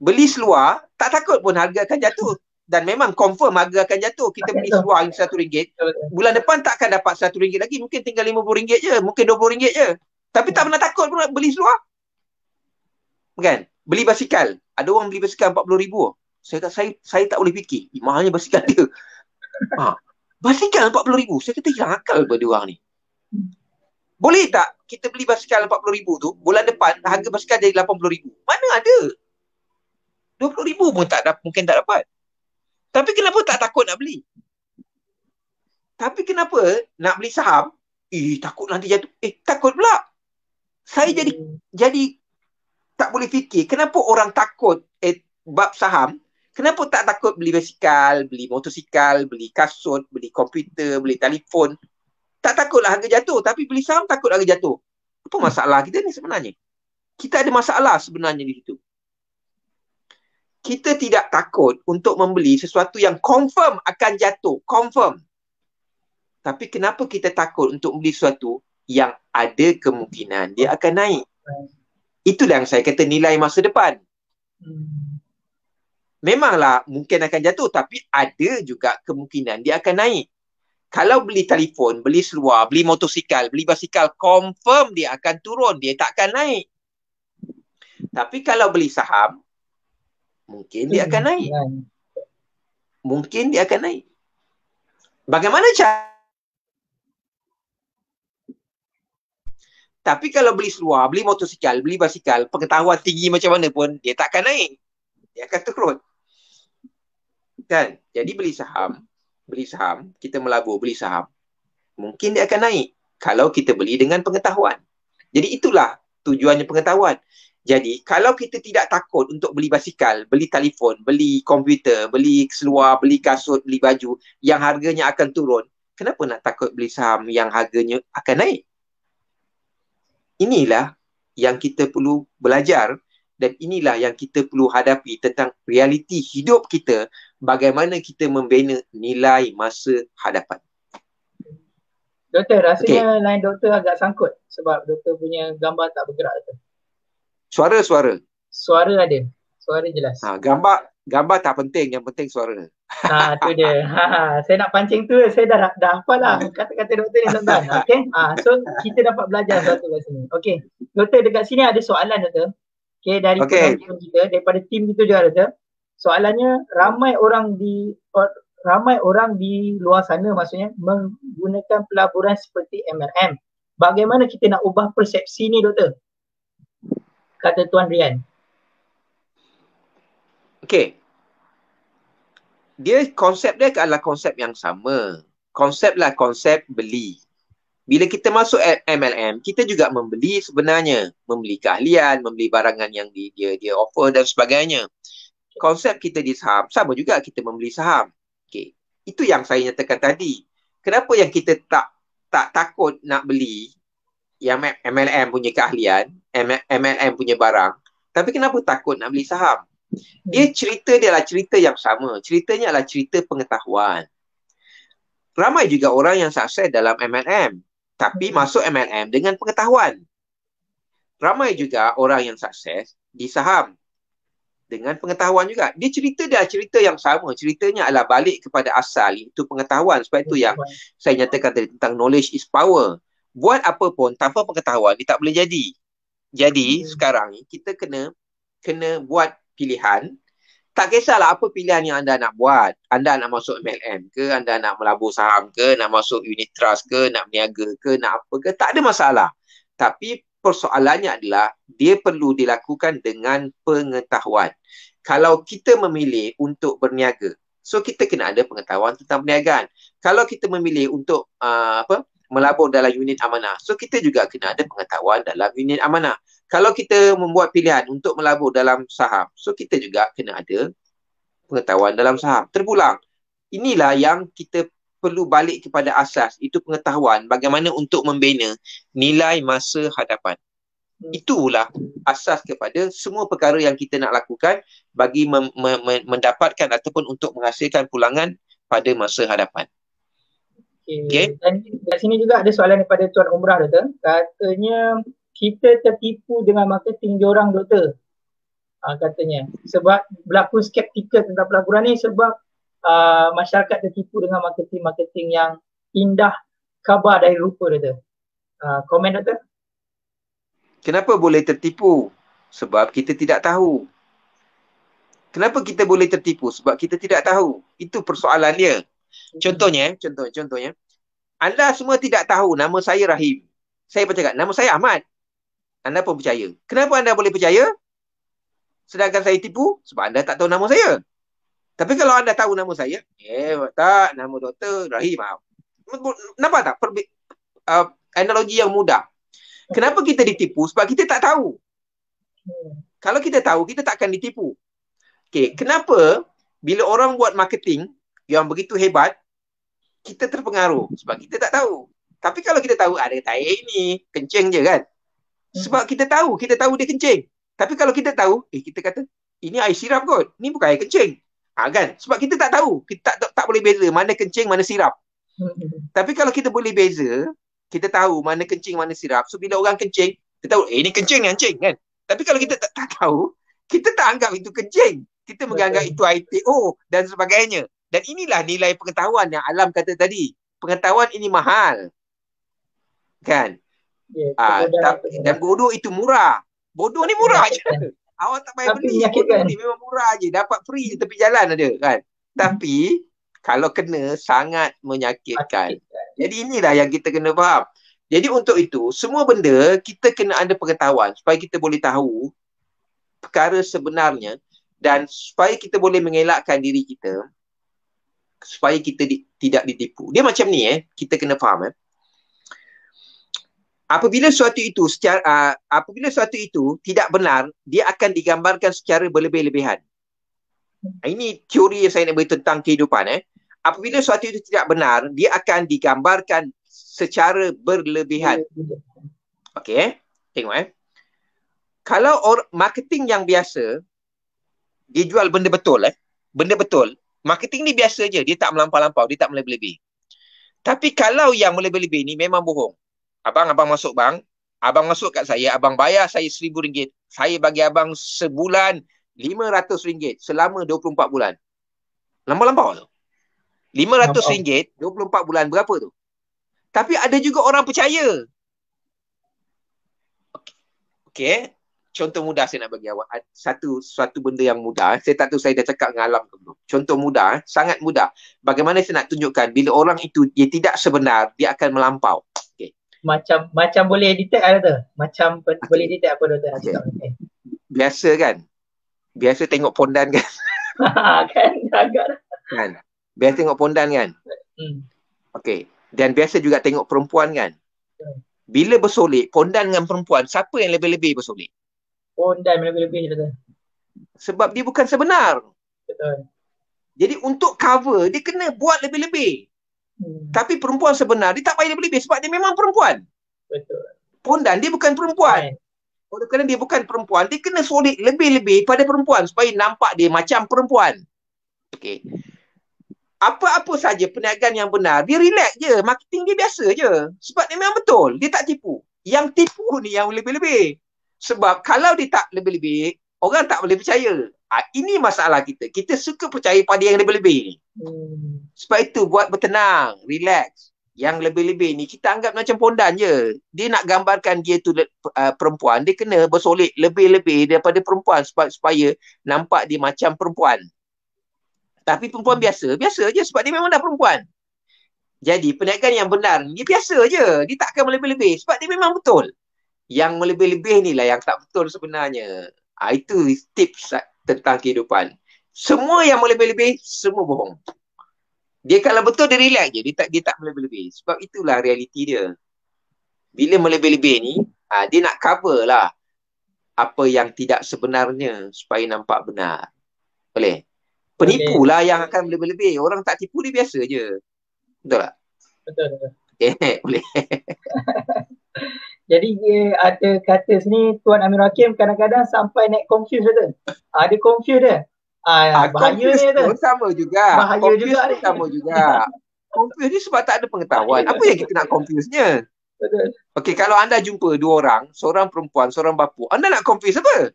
Beli seluar, tak takut pun harga akan jatuh. Dan memang confirm harga akan jatuh. Kita beli seluar RM1, bulan depan tak akan dapat RM1 lagi. Mungkin tinggal RM50 je, mungkin RM20 je. Tapi tak pernah takut pun nak beli seluar. Kan? Beli basikal. Ada orang beli basikal RM40,000. Saya tak boleh fikir. Mahalnya basikal dia. Basikal RM40,000. Saya kata hilang akal pada orang ni. Boleh tak kita beli basikal RM40,000 tu, bulan depan harga basikal jadi RM80,000? Mana ada? RM20,000 pun mungkin tak dapat. Tapi kenapa tak takut nak beli? Tapi kenapa nak beli saham? Takut nanti jatuh. Takut pula. Saya jadi tak boleh fikir kenapa orang takut bab saham. Kenapa tak takut beli basikal, beli motosikal, beli kasut, beli komputer, beli telefon? Tak takutlah harga jatuh, tapi beli saham takut harga jatuh. Apa masalah kita ni sebenarnya? Kita ada masalah sebenarnya di situ. Kita tidak takut untuk membeli sesuatu yang confirm akan jatuh. Confirm. Tapi kenapa kita takut untuk membeli sesuatu yang ada kemungkinan dia akan naik? Itulah yang saya kata nilai masa depan. Memanglah mungkin akan jatuh, tapi ada juga kemungkinan dia akan naik. Kalau beli telefon, beli seluar, beli motosikal, beli basikal, confirm dia akan turun, dia tak akan naik. Tapi kalau beli saham, mungkin dia akan naik. Mungkin dia akan naik. Bagaimana cara? Tapi kalau beli seluar, beli motosikal, beli basikal, pengetahuan tinggi macam mana pun, dia tak akan naik. Dia akan turun. Kan? Jadi beli saham, kita melabur beli saham, mungkin dia akan naik kalau kita beli dengan pengetahuan. Jadi itulah tujuannya pengetahuan. Jadi kalau kita tidak takut untuk beli basikal, beli telefon, beli komputer, beli seluar, beli kasut, beli baju yang harganya akan turun, kenapa nak takut beli saham yang harganya akan naik? Inilah yang kita perlu belajar. Dan inilah yang kita perlu hadapi tentang realiti hidup kita, bagaimana kita membina nilai masa hadapan. Doktor, rasanya line doktor agak sangkut sebab doktor punya gambar tak bergerak. Doktor. Suara. Suara ada. Suara jelas. Gambar tak penting, yang penting suara. Tu dia. Saya nak pancing tu, saya dah hafal lah kata-kata doktor ni tuan-tuan. Okay. So kita dapat belajar sesuatu kat sini. Okay. Doktor, dekat sini ada soalan doktor. Okay, dari penonton kita, daripada tim kita juga ada. Soalannya, ramai orang di luar sana maksudnya menggunakan pelaburan seperti MLM. Bagaimana kita nak ubah persepsi ni doktor? Kata Tuan Rian. Okey. Konsep dia adalah konsep yang sama. Konseplah konsep beli. Bila kita masuk MLM, kita juga membeli sebenarnya. Membeli keahlian, membeli barangan yang dia offer dan sebagainya. Konsep kita di saham, sama juga kita membeli saham. Okay. Itu yang saya nyatakan tadi. Kenapa yang kita tak takut nak beli yang MLM punya keahlian, MLM punya barang, tapi kenapa takut nak beli saham? Dia adalah cerita yang sama. Ceritanya adalah cerita pengetahuan. Ramai juga orang yang sukses dalam MLM. Tapi masuk MLM dengan pengetahuan. Ramai juga orang yang sukses di saham dengan pengetahuan juga. Dia cerita yang sama. Ceritanya adalah balik kepada asal, iaitu pengetahuan. Sebab itu yang saya nyatakan tadi tentang knowledge is power. Buat apa pun tanpa pengetahuan, dia tak boleh jadi. Jadi sekarang ni kita kena buat pilihan. Tak kisahlah apa pilihan yang anda nak buat. Anda nak masuk MLM ke, anda nak melabur saham ke, nak masuk unit trust ke, nak berniaga ke, nak apa ke, tak ada masalah. Tapi persoalannya adalah dia perlu dilakukan dengan pengetahuan. Kalau kita memilih untuk berniaga, so kita kena ada pengetahuan tentang perniagaan. Kalau kita memilih untuk melabur dalam unit amanah, so kita juga kena ada pengetahuan dalam unit amanah. Kalau kita membuat pilihan untuk melabur dalam saham, so kita juga kena ada pengetahuan dalam saham. Terpulang, inilah yang kita perlu balik kepada asas, itu pengetahuan bagaimana untuk membina nilai masa hadapan. Itulah asas kepada semua perkara yang kita nak lakukan bagi mendapatkan ataupun untuk menghasilkan pulangan pada masa hadapan. Okay. Dan kat sini juga ada soalan daripada Tuan Umrah, Doktor. Katanya kita tertipu dengan marketing diorang, Doktor. Katanya sebab berlaku skeptikal tentang pelaburan ni sebab masyarakat tertipu dengan marketing-marketing yang indah khabar dari rupa, Doktor. Komen, Doktor? Kenapa boleh tertipu? Sebab kita tidak tahu. Kenapa kita boleh tertipu? Sebab kita tidak tahu. Itu persoalan dia. Contohnya, anda semua tidak tahu nama saya Rahim. Saya bercakap, nama saya Ahmad. Anda pun percaya. Kenapa anda boleh percaya? Sedangkan saya tipu? Sebab anda tak tahu nama saya. Tapi kalau anda tahu nama saya, tak, nama Dr. Rahim. Nampak tak? Analogi yang mudah. Kenapa kita ditipu? Sebab kita tak tahu. Kalau kita tahu, kita tak akan ditipu. Okay, kenapa bila orang buat marketing yang begitu hebat, kita terpengaruh? Sebab kita tak tahu. Tapi kalau kita tahu, ada tai ni, kencing je kan? Sebab kita tahu dia kencing. Tapi kalau kita tahu, kita kata, ini air sirap kot. Ni bukan air kencing. Kan? Sebab kita tak tahu. Kita tak boleh beza mana kencing, mana sirap. Tapi kalau kita boleh beza, kita tahu mana kencing, mana sirap. So, bila orang kencing, kita tahu, ini kencing ni, kencing kan? Tapi kalau kita tak tahu, kita tak anggap itu kencing. Kita menganggap itu ITO dan sebagainya. Dan inilah nilai pengetahuan yang Alam kata tadi. Pengetahuan ini mahal. Kan? Dan bodoh itu murah. Bodoh ni murah je. Awak tak payah beli. Bodoh ni memang murah je. Dapat free tepi jalan ada kan. Tapi kalau kena sangat menyakitkan. Jadi inilah yang kita kena faham. Jadi untuk itu, semua benda kita kena ada pengetahuan supaya kita boleh tahu perkara sebenarnya dan supaya kita boleh mengelakkan diri kita supaya kita tidak ditipu. Dia macam ni kita kena faham Apabila suatu itu tidak benar, dia akan digambarkan secara berlebih-lebihan. Ini teori yang saya nak beritahu tentang kehidupan. Apabila suatu itu tidak benar, dia akan digambarkan secara berlebihan. Okey, tengok Kalau marketing yang biasa, dia jual benda betul benda betul. Marketing ni biasa je, dia tak melampau-lampau, dia tak melebih-lebih. Tapi kalau yang melebih-lebih ni memang bohong. Abang masuk bank, abang masuk kat saya, abang bayar saya RM1,000. Saya bagi abang sebulan RM500 selama 24 bulan. Lampau-lampau tu. RM500 24 bulan berapa tu? Tapi ada juga orang percaya. Okey. Contoh mudah saya nak bagi awak. Satu benda yang mudah. Saya tak tahu saya dah cakap dengan Alam ke belum. Contoh mudah, sangat mudah. Bagaimana saya nak tunjukkan bila orang itu dia tidak sebenar, dia akan melampau. Okey. Macam boleh detect ada tu? Macam boleh detect apa Doktor? Okay. Biasa kan? Biasa tengok pondan kan? Kan agak kan? Biasa tengok pondan kan? Okey. Dan biasa juga tengok perempuan kan? Bila bersolek, pondan dengan perempuan, siapa yang lebih-lebih bersolek? Pondan lebih-lebih Doktor. Sebab dia bukan sebenar. Betul. Jadi untuk cover, dia kena buat lebih-lebih. Tapi perempuan sebenar, dia tak payah lebih-lebih sebab dia memang perempuan. Betul. Pondan, dia bukan perempuan. Oleh kerana dia bukan perempuan, dia kena solid lebih-lebih pada perempuan supaya nampak dia macam perempuan. Okey. Apa-apa saja perniagaan yang benar, dia relax je. Marketing dia biasa je. Sebab dia memang betul. Dia tak tipu. Yang tipu ni yang lebih-lebih. Sebab kalau dia tak lebih-lebih, orang tak boleh percaya. Ini masalah kita. Kita suka percaya pada yang lebih-lebih ni. Sebab itu buat bertenang, relax. Yang lebih-lebih ni kita anggap macam pondan je. Dia nak gambarkan dia tu perempuan, dia kena bersolek lebih-lebih daripada perempuan supaya nampak dia macam perempuan. Tapi perempuan biasa je sebab dia memang dah perempuan. Jadi perniagaan yang benar dia biasa je. Dia tak akan melebih-lebih sebab dia memang betul. Yang melebih-lebih ni lah yang tak betul sebenarnya. Itu tips tentang kehidupan. Semua yang melebih-lebih, semua bohong. Dia kalau betul dia relax je. Dia tak melebih-lebih. Sebab itulah realiti dia. Bila melebih-lebih ni, dia nak cover lah apa yang tidak sebenarnya supaya nampak benar. Boleh? Penipu lah yang akan lebih-lebih. Orang tak tipu dia biasa je. Betul tak? Betul, betul. Okay, boleh. Jadi ada kata sini Tuan Amir Hakim kadang-kadang sampai naik confuse betul. Dia confuse dia. Bahaya Confuse ni pun tu. sama juga. Bahaya Confuse juga pun ni. sama juga. Confuse ni sebab tak ada pengetahuan. Apa yang kita nak confuse-nya? Betul. Okey, kalau anda jumpa dua orang, seorang perempuan, seorang bapa, anda nak confuse apa?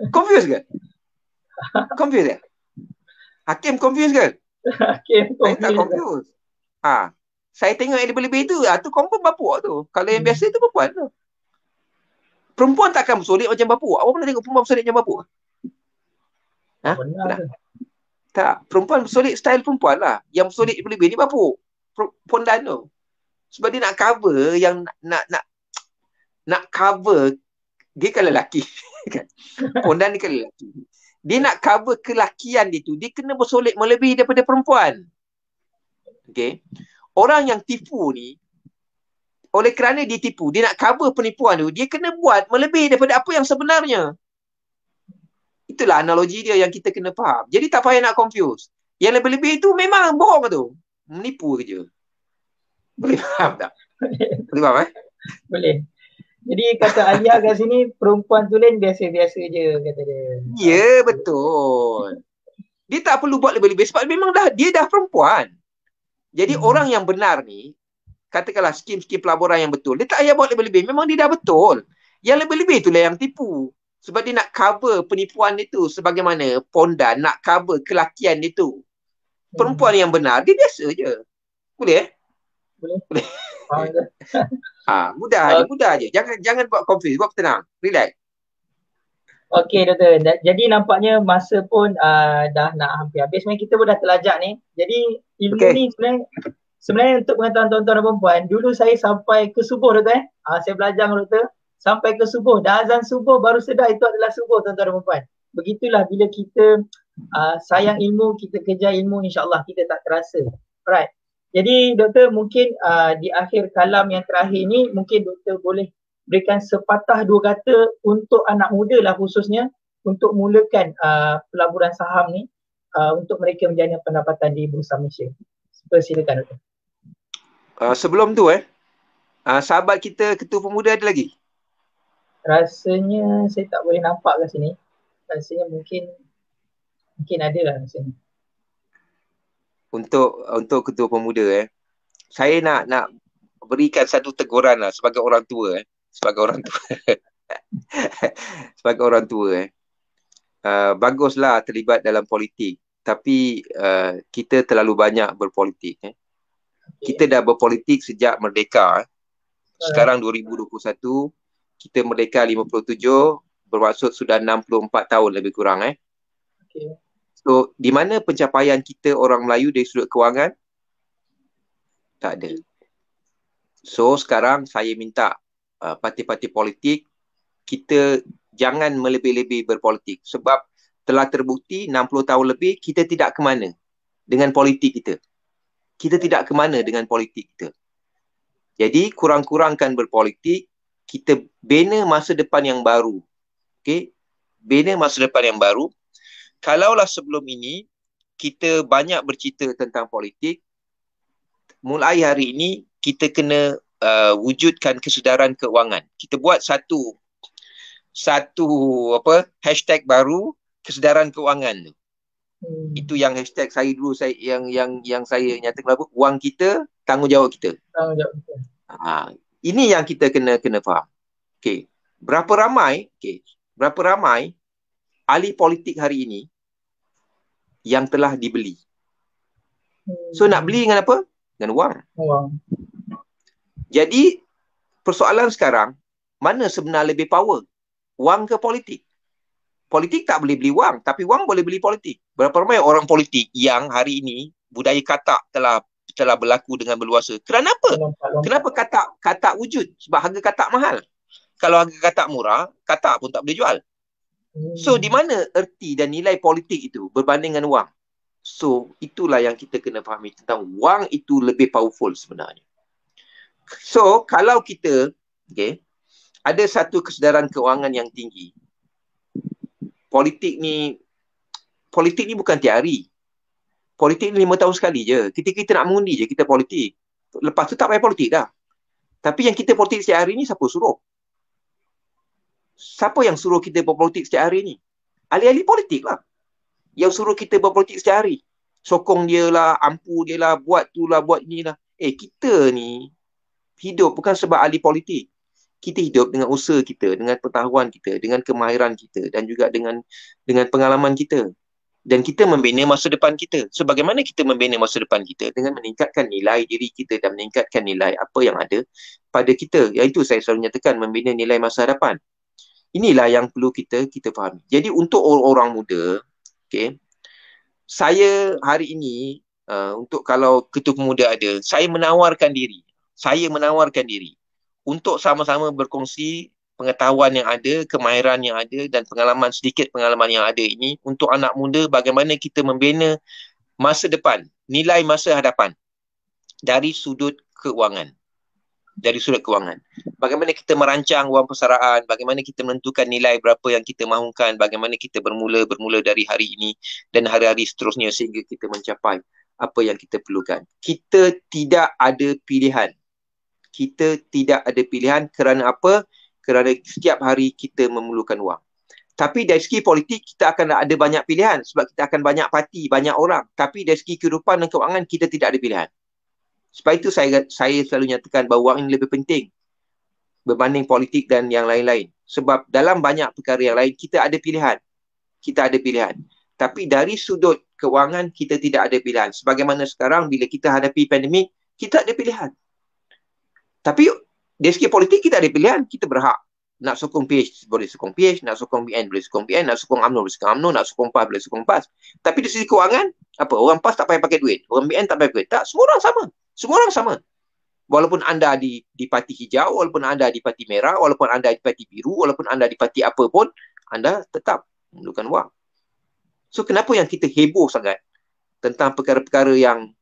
Confuse ke? Confuse ke? Hakim confuse ke? Hakim Saya tak confuse. confuse. Saya tengok yang lebih-lebih tu, tu confirm bapa tu. Kalau yang biasa tu perempuan tu. Perempuan takkan bersolek macam bapa. Awak pernah tengok perempuan bersolek macam bapa? Benar Pernah? tu. Tak. Perempuan bersolek style perempuan lah. Yang bersolek lebih-lebih ni bapa. Pondan tu. Sebab dia nak cover yang nak cover dia kan lelaki. Pondan ni kan lelaki. Dia nak cover kelakian dia tu. Dia kena bersolek melebihi daripada perempuan. Okay. Orang yang tipu ni, oleh kerana dia tipu, dia nak cover penipuan tu, dia kena buat melebihi daripada apa yang sebenarnya. Itulah analogi dia yang kita kena faham. Jadi tak payah nak confuse. Yang lebih-lebih itu memang bohong tu. Menipu je. Boleh faham tak? Boleh faham Boleh. Jadi kata Alia kat sini, perempuan tulen biasa-biasa je kata dia. Ya, betul. Dia tak perlu buat lebih-lebih sebab memang dia dah perempuan. Jadi orang yang benar ni, katakanlah skim-skim pelaburan yang betul, dia tak payah buat lebih-lebih. Memang dia dah betul. Yang lebih-lebih itulah yang tipu. Sebab dia nak cover penipuan itu sebagaimana pondan nak cover kelakian itu. Perempuan yang benar, dia biasa je. Boleh? Boleh. Mudah je. Jangan buat confuse, buat tenang. Relax. Okey doktor. Jadi nampaknya masa pun dah nak hampir habis. Sebenarnya kita pun dah terlajak ni. Jadi ilmu ni sebenarnya untuk pengetahuan tuan-tuan dan puan, dulu saya sampai ke subuh doktor saya belajar dengan doktor sampai ke subuh. Dah azan subuh baru sedar itu adalah subuh tuan-tuan dan puan. Begitulah bila kita sayang ilmu, kita kejar ilmu, insya-Allah kita tak terasa. Alright. Jadi doktor mungkin di akhir kalam yang terakhir ni mungkin doktor boleh berikan sepatah dua kata untuk anak muda lah khususnya untuk mulakan pelaburan saham ni untuk mereka menjana pendapatan di Bursa Malaysia. Silakan doktor. Sebelum tu sahabat kita Ketua Pemuda ada lagi? Rasanya saya tak boleh nampak kat sini. Rasanya mungkin ada lah rasanya. Untuk Ketua Pemuda saya nak berikan satu teguran lah sebagai orang tua sebagai orang tua. Sebagai orang tua baguslah terlibat dalam politik, tapi kita terlalu banyak berpolitik. Kita dah berpolitik sejak merdeka. Sekarang 2021, kita merdeka 57, bermaksud sudah 64 tahun lebih kurang. So, di mana pencapaian kita orang Melayu dari sudut kewangan? Tak ada. So, sekarang saya minta parti-parti politik, kita jangan melebih-lebih berpolitik. Sebab telah terbukti 60 tahun lebih, kita tidak ke mana dengan politik kita. Kita tidak ke mana dengan politik kita. Jadi, kurang-kurangkan berpolitik, kita bina masa depan yang baru. Okay? Bina masa depan yang baru. Kalaulah sebelum ini, kita banyak bercerita tentang politik, mulai hari ini, kita kena wujudkan kesedaran keuangan. Kita buat satu hashtag baru, kesedaran keuangan tu. Itu yang hashtag saya dulu yang saya nyatakan apa? Wang kita, tanggungjawab kita. Tanggungjawab kita. Ini yang kita kena faham. Okey. Berapa ramai ahli politik hari ini yang telah dibeli? So nak beli dengan apa? Dengan wang. Jadi persoalan sekarang, mana sebenar lebih power? Wang ke politik? Politik tak boleh beli wang, tapi wang boleh beli politik. Berapa ramai orang politik yang hari ini budaya katak telah berlaku dengan berluasa. Kenapa? Kenapa katak wujud? Sebab harga katak mahal. Kalau harga katak murah, katak pun tak boleh jual. So di mana erti dan nilai politik itu berbanding dengan wang? So itulah yang kita kena fahami tentang wang itu lebih powerful sebenarnya. So kalau kita ada satu kesedaran keuangan yang tinggi, politik ni bukan tiap hari. Politik ni 5 tahun sekali je. Kita nak mengundi je, kita politik. Lepas tu tak payah politik dah. Tapi yang kita politik setiap hari ni, siapa suruh? Siapa yang suruh kita berpolitik setiap hari ni? Ahli-ahli politik lah. Yang suruh kita berpolitik setiap hari. Sokong dia lah, ampu dia lah, buat tu lah, buat ni lah. Kita ni hidup bukan sebab ahli politik. Kita hidup dengan usaha kita, dengan pengetahuan kita, dengan kemahiran kita dan juga dengan pengalaman kita. Dan kita membina masa depan kita. Sebagaimana kita membina masa depan kita dengan meningkatkan nilai diri kita dan meningkatkan nilai apa yang ada pada kita. Iaitu saya selalu nyatakan membina nilai masa hadapan. Inilah yang perlu kita fahami. Jadi untuk orang-orang muda, saya hari ini untuk kalau Ketua Pemuda ada, saya menawarkan diri untuk sama-sama berkongsi pengetahuan yang ada, kemahiran yang ada dan sedikit pengalaman yang ada ini untuk anak muda bagaimana kita membina masa depan, nilai masa hadapan dari sudut keuangan. Bagaimana kita merancang wang persaraan, bagaimana kita menentukan nilai berapa yang kita mahukan, bagaimana kita bermula dari hari ini dan hari-hari seterusnya sehingga kita mencapai apa yang kita perlukan. Kita tidak ada pilihan kerana apa? Kerana setiap hari kita memerlukan wang. Tapi dari segi politik kita akan ada banyak pilihan sebab kita akan banyak parti, banyak orang. Tapi dari segi kehidupan dan keuangan kita tidak ada pilihan. Sebab itu saya selalu nyatakan bahawa wang ini lebih penting berbanding politik dan yang lain-lain. Sebab dalam banyak perkara yang lain kita ada pilihan. Tapi dari sudut keuangan kita tidak ada pilihan. Sebagaimana sekarang bila kita hadapi pandemik, kita ada pilihan. Tapi dari segi politik kita ada pilihan. Kita berhak. Nak sokong PH boleh sokong PH, nak sokong BN boleh sokong BN, nak sokong UMNO boleh sokong UMNO, nak sokong PAS boleh sokong PAS. Tapi dari segi keuangan, apa? Orang PAS tak payah pakai duit, orang BN tak payah pakai duit. Tak, semua orang sama. Walaupun anda di parti hijau, walaupun anda di parti merah, walaupun anda di parti biru, walaupun anda di parti apa pun, anda tetap memerlukan wang. So kenapa yang kita heboh sangat tentang perkara-perkara yang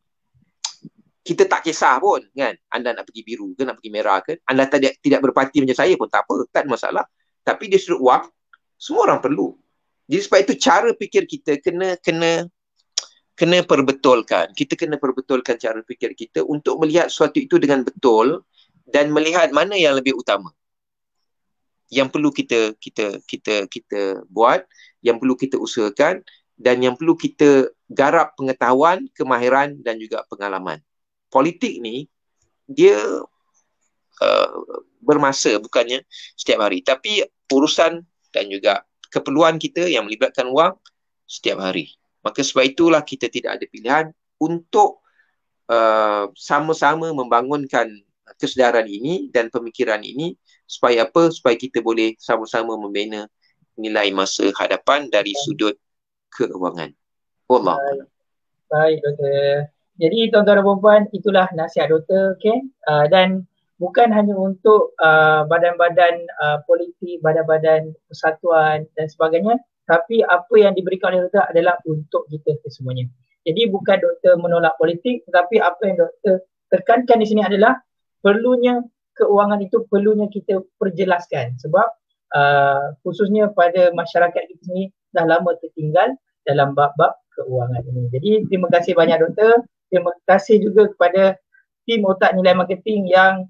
kita tak kisah pun kan, anda nak pergi biru ke, nak pergi merah ke, anda tidak berparti macam saya pun tak apa, tak ada masalah. Tapi di sudut wang, semua orang perlu. Jadi sebab itu cara fikir kita kena perbetulkan. Kita kena perbetulkan cara fikir kita untuk melihat sesuatu itu dengan betul dan melihat mana yang lebih utama. Yang perlu kita buat, yang perlu kita usahakan dan yang perlu kita garap pengetahuan, kemahiran dan juga pengalaman. Politik ni dia bermasa bukannya setiap hari, tapi urusan dan juga keperluan kita yang melibatkan wang setiap hari. Maka sebab itulah kita tidak ada pilihan untuk sama-sama membangunkan kesedaran ini dan pemikiran ini supaya apa? Supaya kita boleh sama-sama membina nilai masa hadapan dari sudut keuangan. Allah. Baik, Doktor. Jadi tuan-tuan dan puan-puan, itulah nasihat Doktor, dan bukan hanya untuk badan-badan politik, badan-badan persatuan dan sebagainya, tapi apa yang diberikan oleh Doktor adalah untuk kita semuanya. Jadi bukan Doktor menolak politik, tetapi apa yang Doktor tekankan di sini adalah perlunya keuangan itu perlunya kita perjelaskan sebab khususnya pada masyarakat kita sini dah lama tertinggal dalam bab-bab keuangan ini. Jadi terima kasih banyak Doktor. Terima kasih juga kepada tim Otak Nilai Marketing yang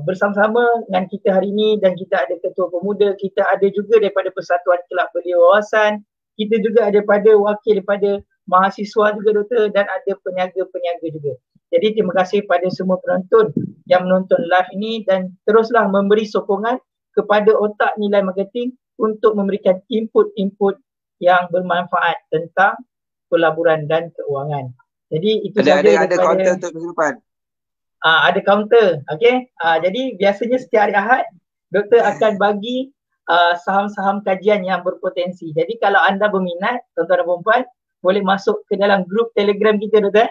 bersama-sama dengan kita hari ini dan kita ada Ketua Pemuda, kita ada juga daripada Persatuan Kelab Belia Wawasan, kita juga ada daripada wakil daripada mahasiswa juga Doktor dan ada peniaga-peniaga juga. Jadi terima kasih pada semua penonton yang menonton live ini dan teruslah memberi sokongan kepada Otak Nilai Marketing untuk memberikan input-input yang bermanfaat tentang pelaburan dan keuangan. Jadi itu saja ada counter untuk minggu depan. Ada counter, okey. Jadi biasanya setiap hari Ahad Doktor akan bagi saham-saham kajian yang berpotensi. Jadi kalau anda berminat, tuan-tuan dan puan-puan, boleh masuk ke dalam grup Telegram kita Doktor.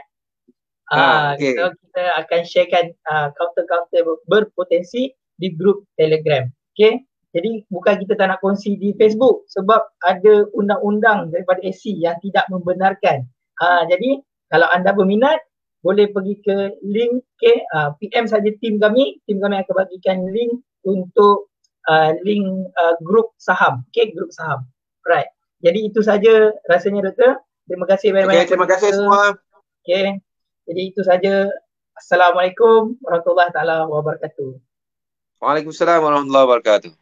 Okay. Kita akan sharekan counter-counter berpotensi di grup Telegram. Okey. Jadi bukan kita tak nak kongsi di Facebook sebab ada undang-undang daripada SC yang tidak membenarkan. Jadi kalau anda berminat boleh pergi ke link PM saja tim kami akan bagikan link untuk link grup saham. Okey, grup saham. Right. Jadi itu saja rasanya Doktor Terima kasih Okey, banyak-banyak terima kasih kepada kita. semua. Okey. Jadi itu saja. Assalamualaikum warahmatullahi taala wabarakatuh. Waalaikumsalam warahmatullahi wabarakatuh.